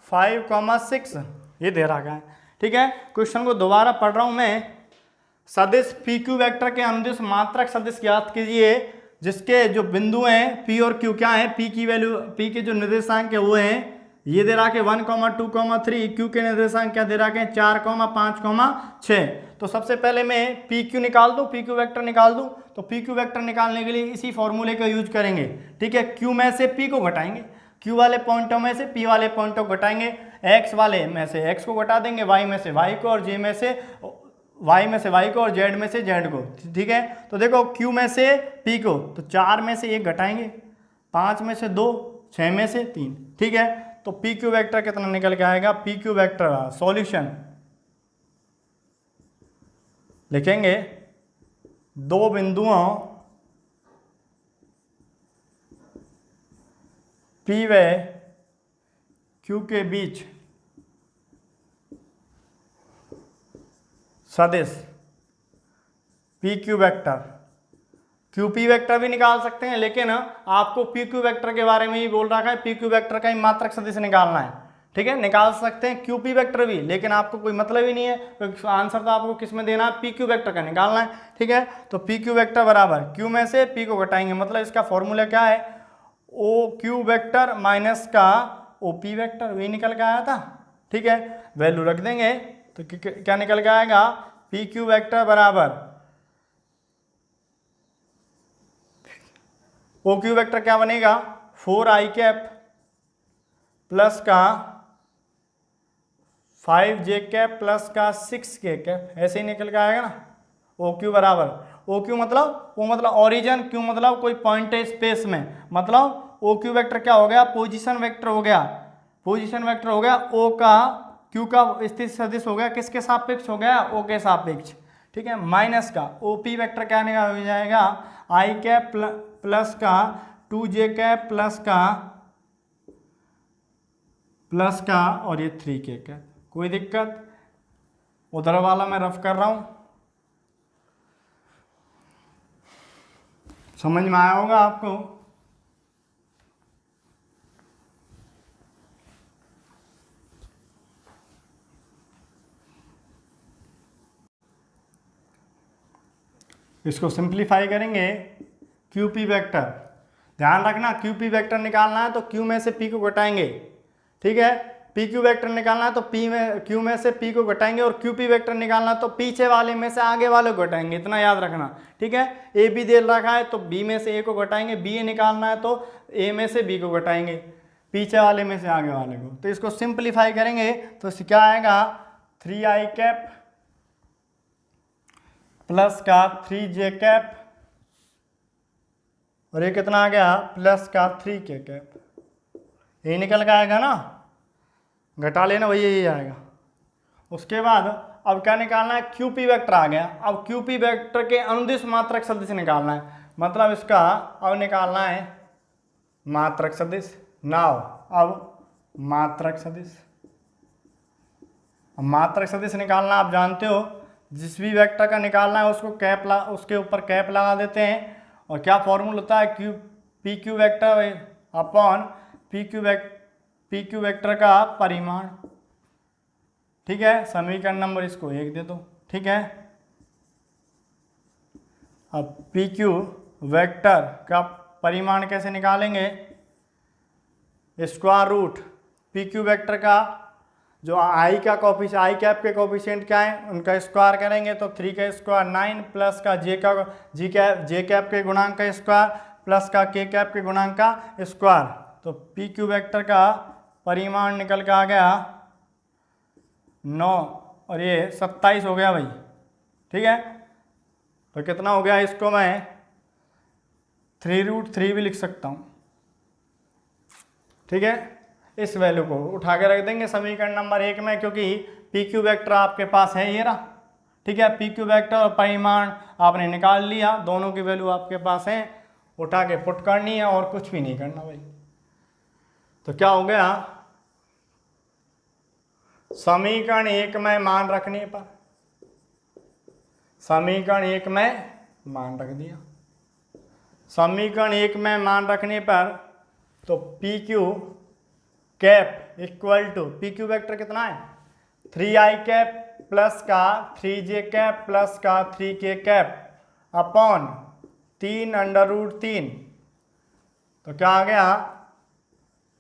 5, 6 ये दे रखा है। ठीक है, क्वेश्चन को दोबारा पढ़ रहा हूं मैं। सदिश पी क्यू वेक्टर के अनुदिश मात्रक सदिश ज्ञात कीजिए जिसके जो बिंदु हैं P और Q क्या है, P की वैल्यू, P के जो निर्देशांक है वो हैं ये दे रहा है 1, 2, 3। क्यू के निर्देशांक क्या दे रहा है 4, 5, 6। तो सबसे पहले मैं पी क्यू निकाल दूं, पी क्यू वेक्टर निकाल दूं। तो पी क्यू वेक्टर निकालने के लिए इसी फॉर्मूले का यूज करेंगे। ठीक है, क्यू में से पी को घटाएंगे, क्यू वाले पॉइंटों में से पी वाले पॉइंटों को घटाएंगे, एक्स वाले में से एक्स को घटा देंगे, वाई में से वाई को, और जे में से वाई में से वाई को, और जेड में से जेड को। ठीक है, तो देखो क्यू में से पी को तो 4 में से 1 घटाएंगे, 5 में से 2, 6 में से 3। ठीक है, तो पी क्यू वेक्टर कितना निकल के आएगा, पी क्यू वेक्टर सॉल्यूशन लिखेंगे, दो बिंदुओं P व Q के बीच सदिश P Q vector, Q P vector भी निकाल सकते हैं, लेकिन आपको पी क्यू वेक्टर के बारे में ही बोल रखा है, पी क्यू वेक्टर का ही मात्रक सदिश निकालना है। ठीक है, निकाल सकते हैं क्यू पी वेक्टर भी, लेकिन आपको कोई मतलब ही नहीं है, आंसर तो आपको किस में देना है, पी क्यू वेक्टर का निकालना है। ठीक है, तो पी क्यू वेक्टर बराबर क्यू में से पी को घटाएंगे, मतलब इसका फॉर्मूला क्या है, ओ क्यू वेक्टर माइनस का ओ पी वेक्टर, वही निकल के आया था। ठीक है, वैल्यू रख देंगे तो क्या निकल के आएगा, पी क्यू वेक्टर बराबर ओ क्यू वेक्टर क्या बनेगा 4i कैप प्लस का 5j कैप प्लस का 6k कैप, ऐसे ही निकल के आएगा ना। ओ क्यू बराबर, ओ क्यू मतलब वो मतलब ओरिजिन, क्यू मतलब कोई पॉइंट है स्पेस में, मतलब ओ क्यू वेक्टर क्या हो गया, पोजीशन वेक्टर हो गया, पोजीशन वेक्टर हो गया। ओ का क्यू का स्थिति सदिश हो गया, किसके सापेक्ष हो गया, ओ के सापेक्ष। ठीक है, माइनस का ओ पी वेक्टर क्या हो जाएगा, आई कैप प्लस का 2j कैप प्लस का और ये 3k कैप। कोई दिक्कत, उधर वाला मैं रफ कर रहा हूं, समझ में आया होगा आपको। इसको सिंप्लीफाई करेंगे, क्यू पी वेक्टर, ध्यान रखना क्यू पी वेक्टर निकालना है तो क्यू में से पी को घटाएंगे। ठीक है, पी क्यू वेक्टर निकालना है तो पी में क्यू में से पी को घटाएंगे, और क्यू पी वेक्टर निकालना है तो पीछे वाले में से आगे वाले को घटाएंगे, इतना याद रखना। ठीक है, ए बी दे रखा है तो बी में से ए को घटाएंगे, बी ए निकालना है तो ए में से बी को घटाएंगे, पीछे वाले में से आगे वाले को। तो इसको सिंप्लीफाई करेंगे तो इससे क्या आएगा, 3i कैप प्लस का 3j कैप, और ये कितना आ गया, प्लस का 3k कैप। ये निकल के आएगा ना, घटा लेना वही यही आएगा। उसके बाद अब क्या निकालना है, QP वेक्टर आ गया। अब QP वेक्टर के अनुदिश मात्रक सदिश निकालना है, मतलब इसका अब निकालना है मात्रक सदिश। नाउ अब मात्रक सदिश, मात्रक सदिश निकालना आप जानते हो, जिस भी वेक्टर का निकालना है उसको उसके ऊपर कैप लगा देते हैं। और क्या फॉर्मूला होता है, P Q vector upon P Q vector का परिमाण। ठीक है, समीकरण नंबर इसको 1 दे दो। ठीक है, अब पी क्यू वेक्टर का परिमाण कैसे निकालेंगे, square root P Q vector का जो आई का कोफिशिएंट, आई कैप के कोफिशिएंट क्या है उनका स्क्वायर करेंगे तो 3 का स्क्वायर 9 प्लस का जे कैप के गुणांक का स्क्वायर प्लस का के कैप के गुणांक का स्क्वायर। तो पी क्यू वेक्टर का परिमाण निकल के आ गया 9 और ये 27 हो गया भाई। ठीक है, तो कितना हो गया, इसको मैं 3√3 भी लिख सकता हूँ। ठीक है, इस वैल्यू को उठा के रख देंगे समीकरण नंबर 1 में, क्योंकि पी क्यू वेक्टर आपके पास है ये रहा। ठीक है, पी क्यू वेक्टर और परिमाण आपने निकाल लिया, दोनों की वैल्यू आपके पास है, उठा के पुट करनी है और कुछ भी नहीं करना भाई। तो क्या हो गया, समीकरण 1 में मान रखने पर, समीकरण 1 में मान रख दिया, समीकरण 1 में मान रखने पर तो P Q cap equal to P Q vector कितना है 3i कैप प्लस का 3j कैप प्लस का 3k कैप अपॉन 3√3। तो क्या आ गया,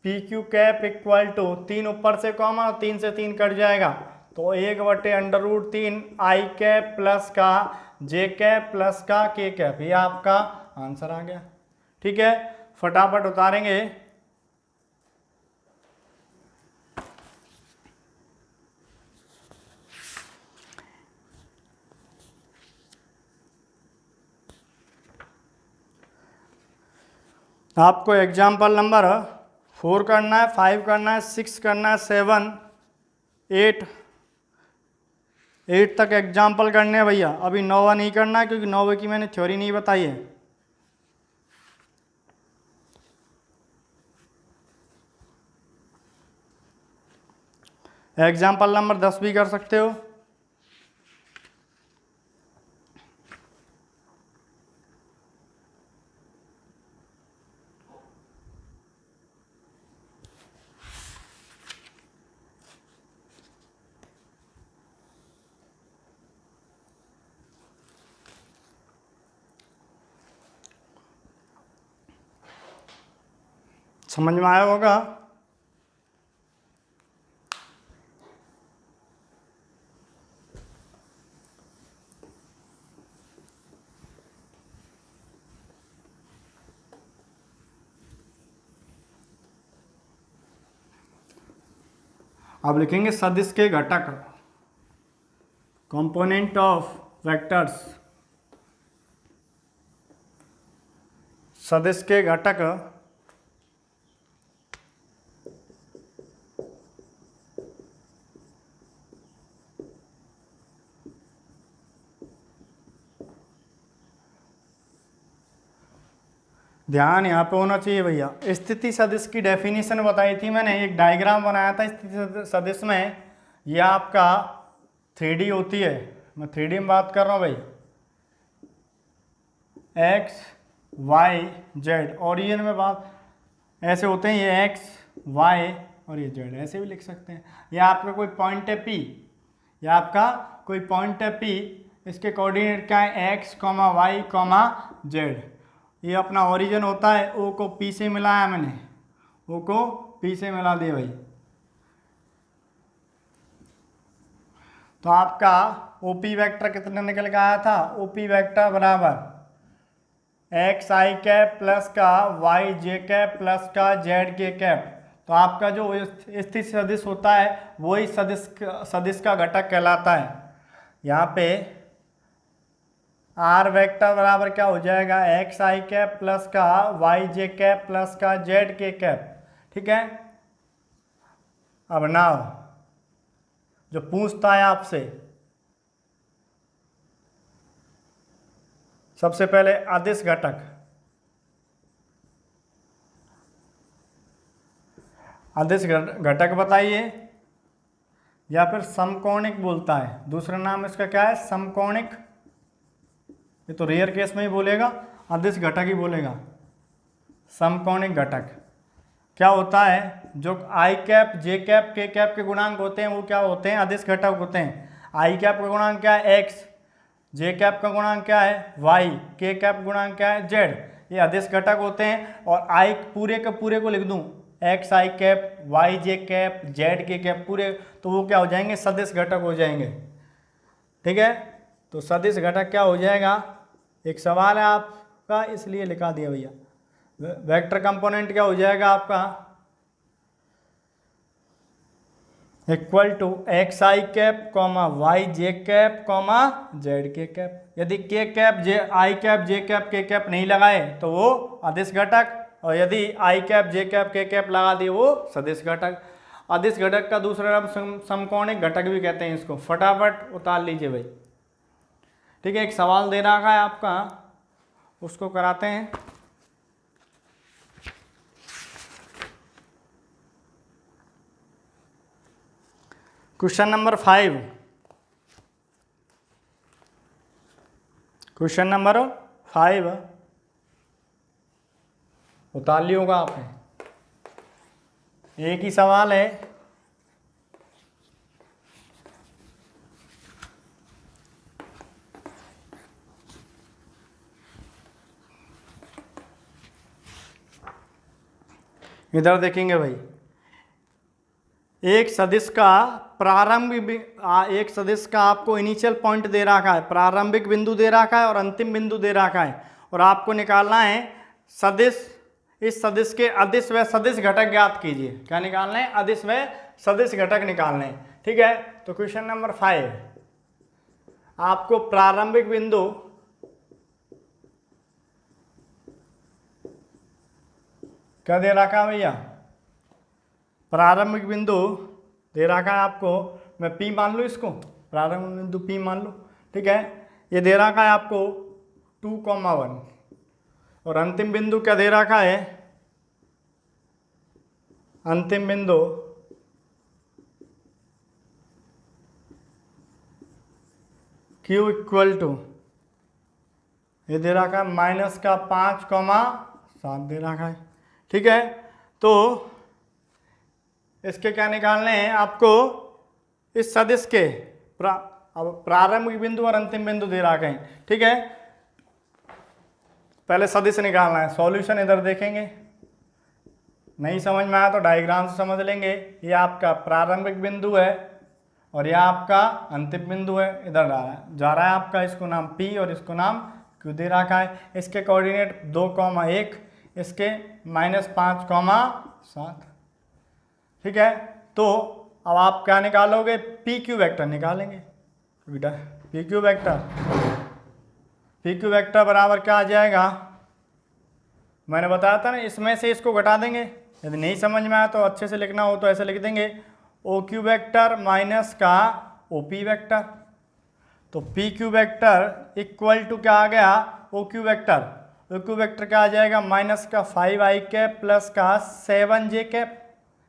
P Q cap equal to 3 ऊपर से कॉमन और 3 से 3 कट जाएगा तो 1/√3 आई कैप प्लस का जे कैप प्लस का के कैप, ये आपका आंसर आ गया। ठीक है, फटाफट उतारेंगे। आपको एग्जाम्पल नंबर 4 करना है, 5 करना है, 6 करना है, 7, 8 तक एग्जाम्पल करने हैं भैया। अभी 9वां नहीं करना है क्योंकि 9वें की मैंने थ्योरी नहीं बताई है। एग्जाम्पल नंबर 10 भी कर सकते हो। समझ में आया होगा। अब लिखेंगे सदिश के घटक, कंपोनेंट ऑफ वेक्टर्स, सदिश के घटक ध्यान यहाँ पे होना चाहिए भैया। स्थिति सदिश की डेफिनेशन बताई थी मैंने, एक डायग्राम बनाया था स्थिति सदिश में। यह आपका 3D होती है, मैं 3D में बात कर रहा हूँ भाई, x y z, ओरिजिन में बात ऐसे होते हैं, ये x y और ये z, ऐसे भी लिख सकते हैं। यह आपका कोई पॉइंट है P, यह आपका कोई पॉइंट है P, इसके कोऑर्डिनेट क्या है x, y, z। ये अपना ओरिजिन होता है, O को P से मिलाया मैंने, O को P से मिला दिया भाई। तो आपका ओपी वेक्टर कितना निकल के आया था, ओपी वेक्टर बराबर एक्स आई कैप प्लस का वाई जे कैप प्लस का जेड के कैप। तो आपका जो स्थिति सदिश होता है वही सदिश का घटक कहलाता है। यहाँ पे आर वेक्टर बराबर क्या हो जाएगा, एक्स आई कैप प्लस का वाई जे कैप प्लस का जेड के कैप। ठीक है, अब नाउ जो पूछता है आपसे, सबसे पहले अदिश घटक, अदिश घटक बताइए, या फिर समकोणिक बोलता है, दूसरा नाम इसका क्या है, समकोणिक। ये तो रेयर केस में ही बोलेगा, अदिश घटक ही बोलेगा। समकोणिक घटक क्या होता है, जो आई cap j cap k cap के गुणांक होते हैं वो क्या होते हैं, अदिश घटक होते हैं। आई कैप का गुणांक क्या है, एक्स, जे कैप का गुणांक क्या है, वाई, के कैप गुणांक क्या है, जेड। ये अदिश घटक होते हैं। और आई पूरे के पूरे को लिख दूं, x i cap, Y j cap, Z k cap पूरे, तो वो क्या हो जाएंगे, सदिश घटक हो जाएंगे। ठीक है, तो सदिश घटक क्या हो जाएगा, एक सवाल है आपका इसलिए लिखा दिया भैया। वेक्टर कंपोनेंट क्या हो जाएगा आपका, equal to x i cap comma y j cap comma z k cap. यदि k cap j i cap j cap k cap नहीं लगाए तो वो अदिश घटक, और यदि i cap j cap k cap लगा दिए वो सदिश घटक। अदिश घटक का दूसरा नाम समकोणिक घटक भी कहते हैं इसको। फटाफट उतार लीजिए भाई। ठीक है, एक सवाल दे रखा है आपका, उसको कराते हैं। क्वेश्चन नंबर 5, क्वेश्चन नंबर 5 उतार लिया होगा आपने। एक ही सवाल है, इधर देखेंगे भाई। एक सदिश का प्रारंभिक, एक सदिश का आपको इनिशियल पॉइंट दे रखा है, प्रारंभिक बिंदु दे रखा है और अंतिम बिंदु दे रखा है, और आपको निकालना है सदिश, इस सदिश के अदिश व सदिश घटक ज्ञात कीजिए। क्या निकालना है, अदिश व सदिश घटक निकालने हैं। ठीक है, तो क्वेश्चन नंबर 5 आपको प्रारंभिक बिंदु क्या दे रखा है भैया, प्रारंभिक बिंदु दे रखा है आपको, मैं P मान लूँ इसको, प्रारंभिक बिंदु P मान लो। ठीक है, ये दे रखा है आपको 2,1, और अंतिम बिंदु क्या दे रखा है, अंतिम बिंदु Q इक्वल टू, ये दे रखा है -5,7 दे रखा है। ठीक है, तो इसके क्या निकालने हैं आपको, इस सदिश के अब प्रारंभिक बिंदु और अंतिम बिंदु दे रखे हैं। ठीक है, पहले सदिश निकालना है। सॉल्यूशन इधर देखेंगे, नहीं समझ में आया तो डायग्राम से समझ लेंगे। ये आपका प्रारंभिक बिंदु है और यह आपका अंतिम बिंदु है। इधर जा रहा है आपका, इसको नाम P और इसको नाम Q दे रखा है। इसके कोऑर्डिनेट 2,1, इसके -5,7। ठीक है, तो अब आप क्या निकालोगे, PQ वेक्टर निकालेंगे। PQ वेक्टर बराबर क्या आ जाएगा, मैंने बताया था ना, इसमें से इसको घटा देंगे। यदि नहीं समझ में आया तो अच्छे से लिखना हो तो ऐसे लिख देंगे, OQ वेक्टर माइनस का OP वेक्टर। तो PQ वेक्टर इक्वल टू क्या आ गया, OQ वेक्टर। OQ वेक्टर क्या आ जाएगा, -5i कैप प्लस का 7j कैप।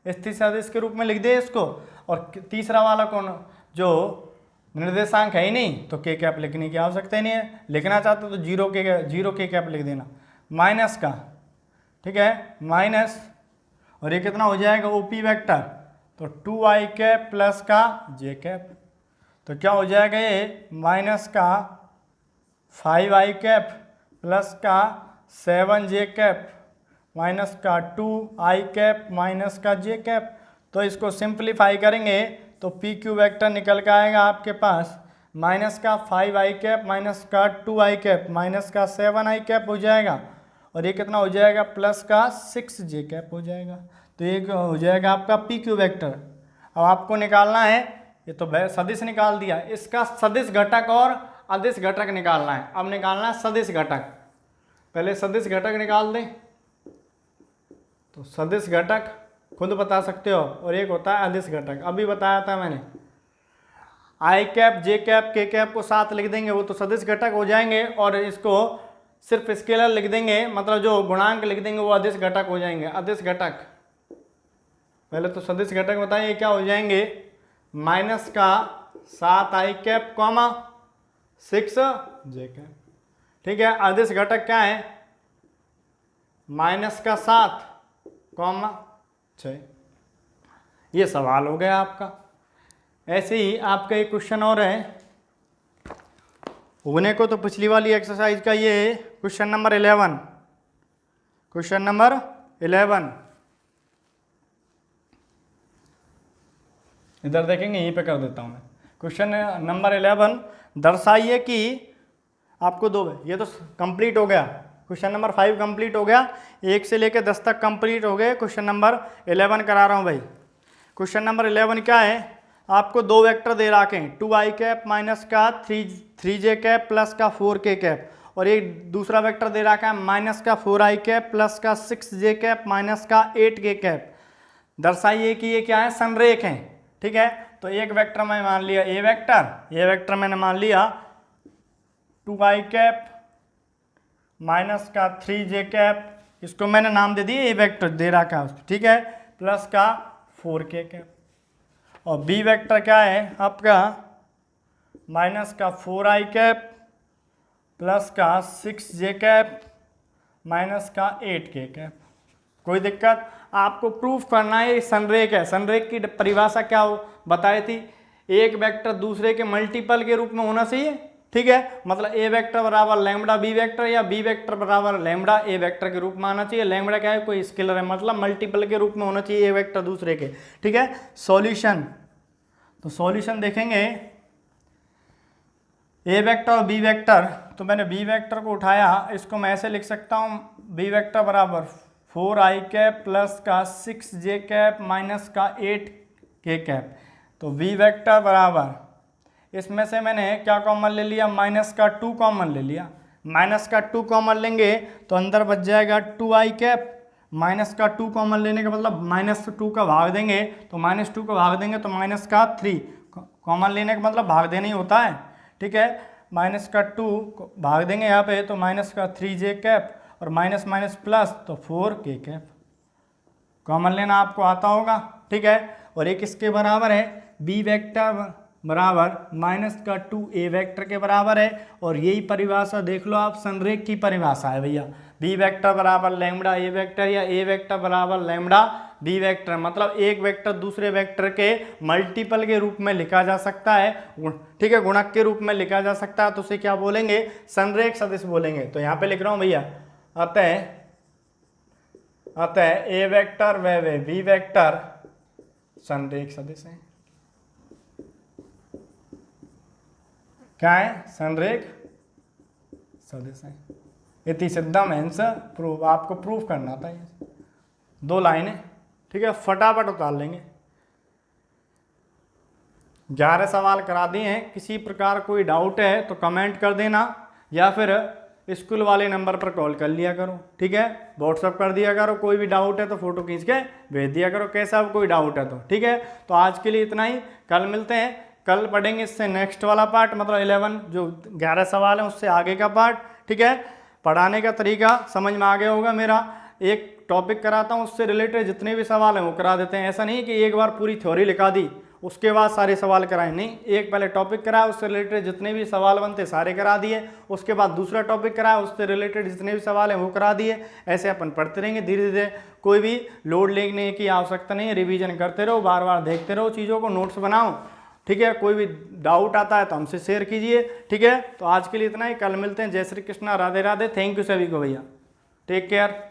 स्थिर सदिश के रूप में लिख दे इसको। और तीसरा वाला कौन, जो निर्देशांक है ही नहीं तो के कैप लिखने की आवश्यकता ही नहीं है। लिखना चाहते तो जीरो के कैप लिख देना, माइनस का। ठीक है, माइनस, और ये कितना हो जाएगा, OP वेक्टर, तो 2i कैप प्लस का j कैप। तो क्या हो जाएगा ये, माइनस का 5i कैप प्लस का 7j कैप माइनस का 2i कैप माइनस का j कैप। तो इसको सिंप्लीफाई करेंगे तो पी क्यू वेक्टर निकल के आएगा आपके पास माइनस का 5i कैप माइनस का 2i कैप माइनस का 7i कैप हो जाएगा, और ये कितना हो जाएगा प्लस का 6j कैप हो जाएगा। तो ये हो जाएगा आपका पी क्यू वेक्टर। अब आपको निकालना है, ये तो सदिश निकाल दिया, इसका सदिश घटक और अदिश घटक निकालना है। अब निकालना है सदिश घटक, पहले सदिश घटक निकाल दें। तो सदिश घटक खुद बता सकते हो, और एक होता है अदिश घटक, अभी बताया था मैंने। आई cap j cap k cap को साथ लिख देंगे, वो तो सदिश घटक हो जाएंगे, और इसको सिर्फ स्केलर लिख देंगे, मतलब जो गुणांक लिख देंगे वो अदिश घटक हो जाएंगे। अदिश घटक पहले तो सदिश घटक बताइए क्या हो जाएंगे, माइनस का 7i cap comma 6j cap. ठीक है, अदिश घटक क्या है, माइनस का 7 कॉमा 6। ये सवाल हो गया आपका। ऐसे ही आपका एक क्वेश्चन और है, होने को तो पिछली वाली एक्सरसाइज का ये है क्वेश्चन नंबर 11। क्वेश्चन नंबर 11 इधर देखेंगे, यहीं पे कर देता हूं मैं। क्वेश्चन नंबर 11, दर्शाइए कि आपको दो, ये तो कंप्लीट हो गया, क्वेश्चन नंबर 5 कंप्लीट हो गया, 1 से लेकर 10 तक कंप्लीट हो गए। क्वेश्चन नंबर 11 करा रहा हूं भाई। क्वेश्चन नंबर 11 क्या है, आपको दो वेक्टर दे रखे हैं, 2i कैप माइनस का 3j कैप प्लस का 4k कैप, और एक दूसरा वेक्टर दे रखा है माइनस का 4i कैप प्लस का 6j कैप माइनस का 8k कैप। दर्शाइए कि ये क्या है, संरेख हैं। ठीक है, तो एक वेक्टर मैं मान लिया ए वेक्टर, ये वेक्टर मैंने मान लिया 2i कैप माइनस का 3j कैप, इसको मैंने नाम दे दिया ए वेक्टर दे रखा है उसको, ठीक है, प्लस का 4k कैप। और बी वेक्टर क्या है आपका, माइनस का 4i कैप प्लस का 6j कैप माइनस का 8k कैप। कोई दिक्कत, आपको प्रूफ करना है ये संरेख है। संरेख की परिभाषा क्या हो बताई थी, एक वेक्टर दूसरे के मल्टीपल के रूप में होना चाहिए। ठीक है, मतलब ए वेक्टर बराबर लैम्बडा बी वेक्टर, या बी वेक्टर बराबर लैम्बडा ए वेक्टर के रूप में आना चाहिए। लैम्बडा क्या है, कोई स्केलर है, मतलब मल्टीपल के रूप में होना चाहिए ए वेक्टर दूसरे के। ठीक है, सॉल्यूशन, तो सॉल्यूशन देखेंगे ए वेक्टर और बी वेक्टर। तो मैंने बी वेक्टर को उठाया, इसको मैं ऐसे लिख सकता हूँ, बी वेक्टर बराबर 4i कैप प्लस का 6j कैप माइनस का 8k कैप। तो बी वेक्टर बराबर, इसमें से मैंने क्या कॉमन ले लिया, माइनस का 2 कॉमन ले लिया। माइनस का 2 कॉमन लेंगे तो अंदर बच जाएगा 2i कैप, माइनस का 2 कॉमन लेने का मतलब -2 का भाग देंगे, तो -2 का भाग देंगे तो माइनस का 3 कॉमन लेने का मतलब भाग देना ही होता है। ठीक है, माइनस का 2 भाग देंगे यहाँ पे, तो माइनस का 3j कैप और माइनस माइनस प्लस तो 4k कैप। कॉमन लेना आपको आता होगा। ठीक है, और एक इसके बराबर है बी वेक्टर बराबर माइनस का 2a वेक्टर के बराबर है, और यही परिभाषा देख लो आप, संरेख की परिभाषा है भैया। बी वेक्टर बराबर लैम्बडा ए वेक्टर, या ए वेक्टर बराबर लैम्बडा बी वेक्टर, मतलब एक वेक्टर दूसरे वेक्टर के मल्टीपल के रूप में लिखा जा सकता है। ठीक है, गुणक के रूप में लिखा जा सकता है, तो उसे क्या बोलेंगे, संरेख सदिश बोलेंगे। तो यहाँ पे लिख रहा हूँ भैया, अतः ए वेक्टर व बी वेक्टर संरेख सदिश है। क्या है, संरेख सदिश है। इति सिद्धम हेंस प्रूफ, आपको प्रूफ करना था ये 2 लाइनें। ठीक है, फटाफट उतार लेंगे। 11 सवाल करा दिए हैं। किसी प्रकार कोई डाउट है तो कमेंट कर देना, या फिर स्कूल वाले नंबर पर कॉल कर लिया करो। ठीक है, व्हाट्सअप कर दिया करो, कोई भी डाउट है तो फोटो खींच के भेज दिया करो, कैसा कोई डाउट है तो। ठीक है, तो आज के लिए इतना ही, कल मिलते हैं। कल पढ़ेंगे इससे नेक्स्ट वाला पार्ट, मतलब 11 जो 11 सवाल हैं उससे आगे का पार्ट। ठीक है, पढ़ाने का तरीका समझ में आ गया होगा मेरा। एक टॉपिक कराता हूँ, उससे रिलेटेड जितने भी सवाल हैं वो करा देते हैं। ऐसा नहीं कि एक बार पूरी थ्योरी लिखा दी उसके बाद सारे सवाल कराए, नहीं, एक पहले टॉपिक कराया, उससे रिलेटेड जितने भी सवाल बनते सारे करा दिए, उसके बाद दूसरा टॉपिक कराया, उससे रिलेटेड जितने भी सवाल हैं वो करा दिए। ऐसे अपन पढ़ते रहेंगे धीरे धीरे, कोई भी लोड लेने की आवश्यकता नहीं है। रिवीजन करते रहो, बार बार देखते रहो चीज़ों को, नोट्स बनाओ। ठीक है, कोई भी डाउट आता है तो हमसे शेयर कीजिए। ठीक है, तो आज के लिए इतना ही, कल मिलते हैं। जय श्री कृष्णा, राधे राधे। थैंक यू सभी को भैया, टेक केयर।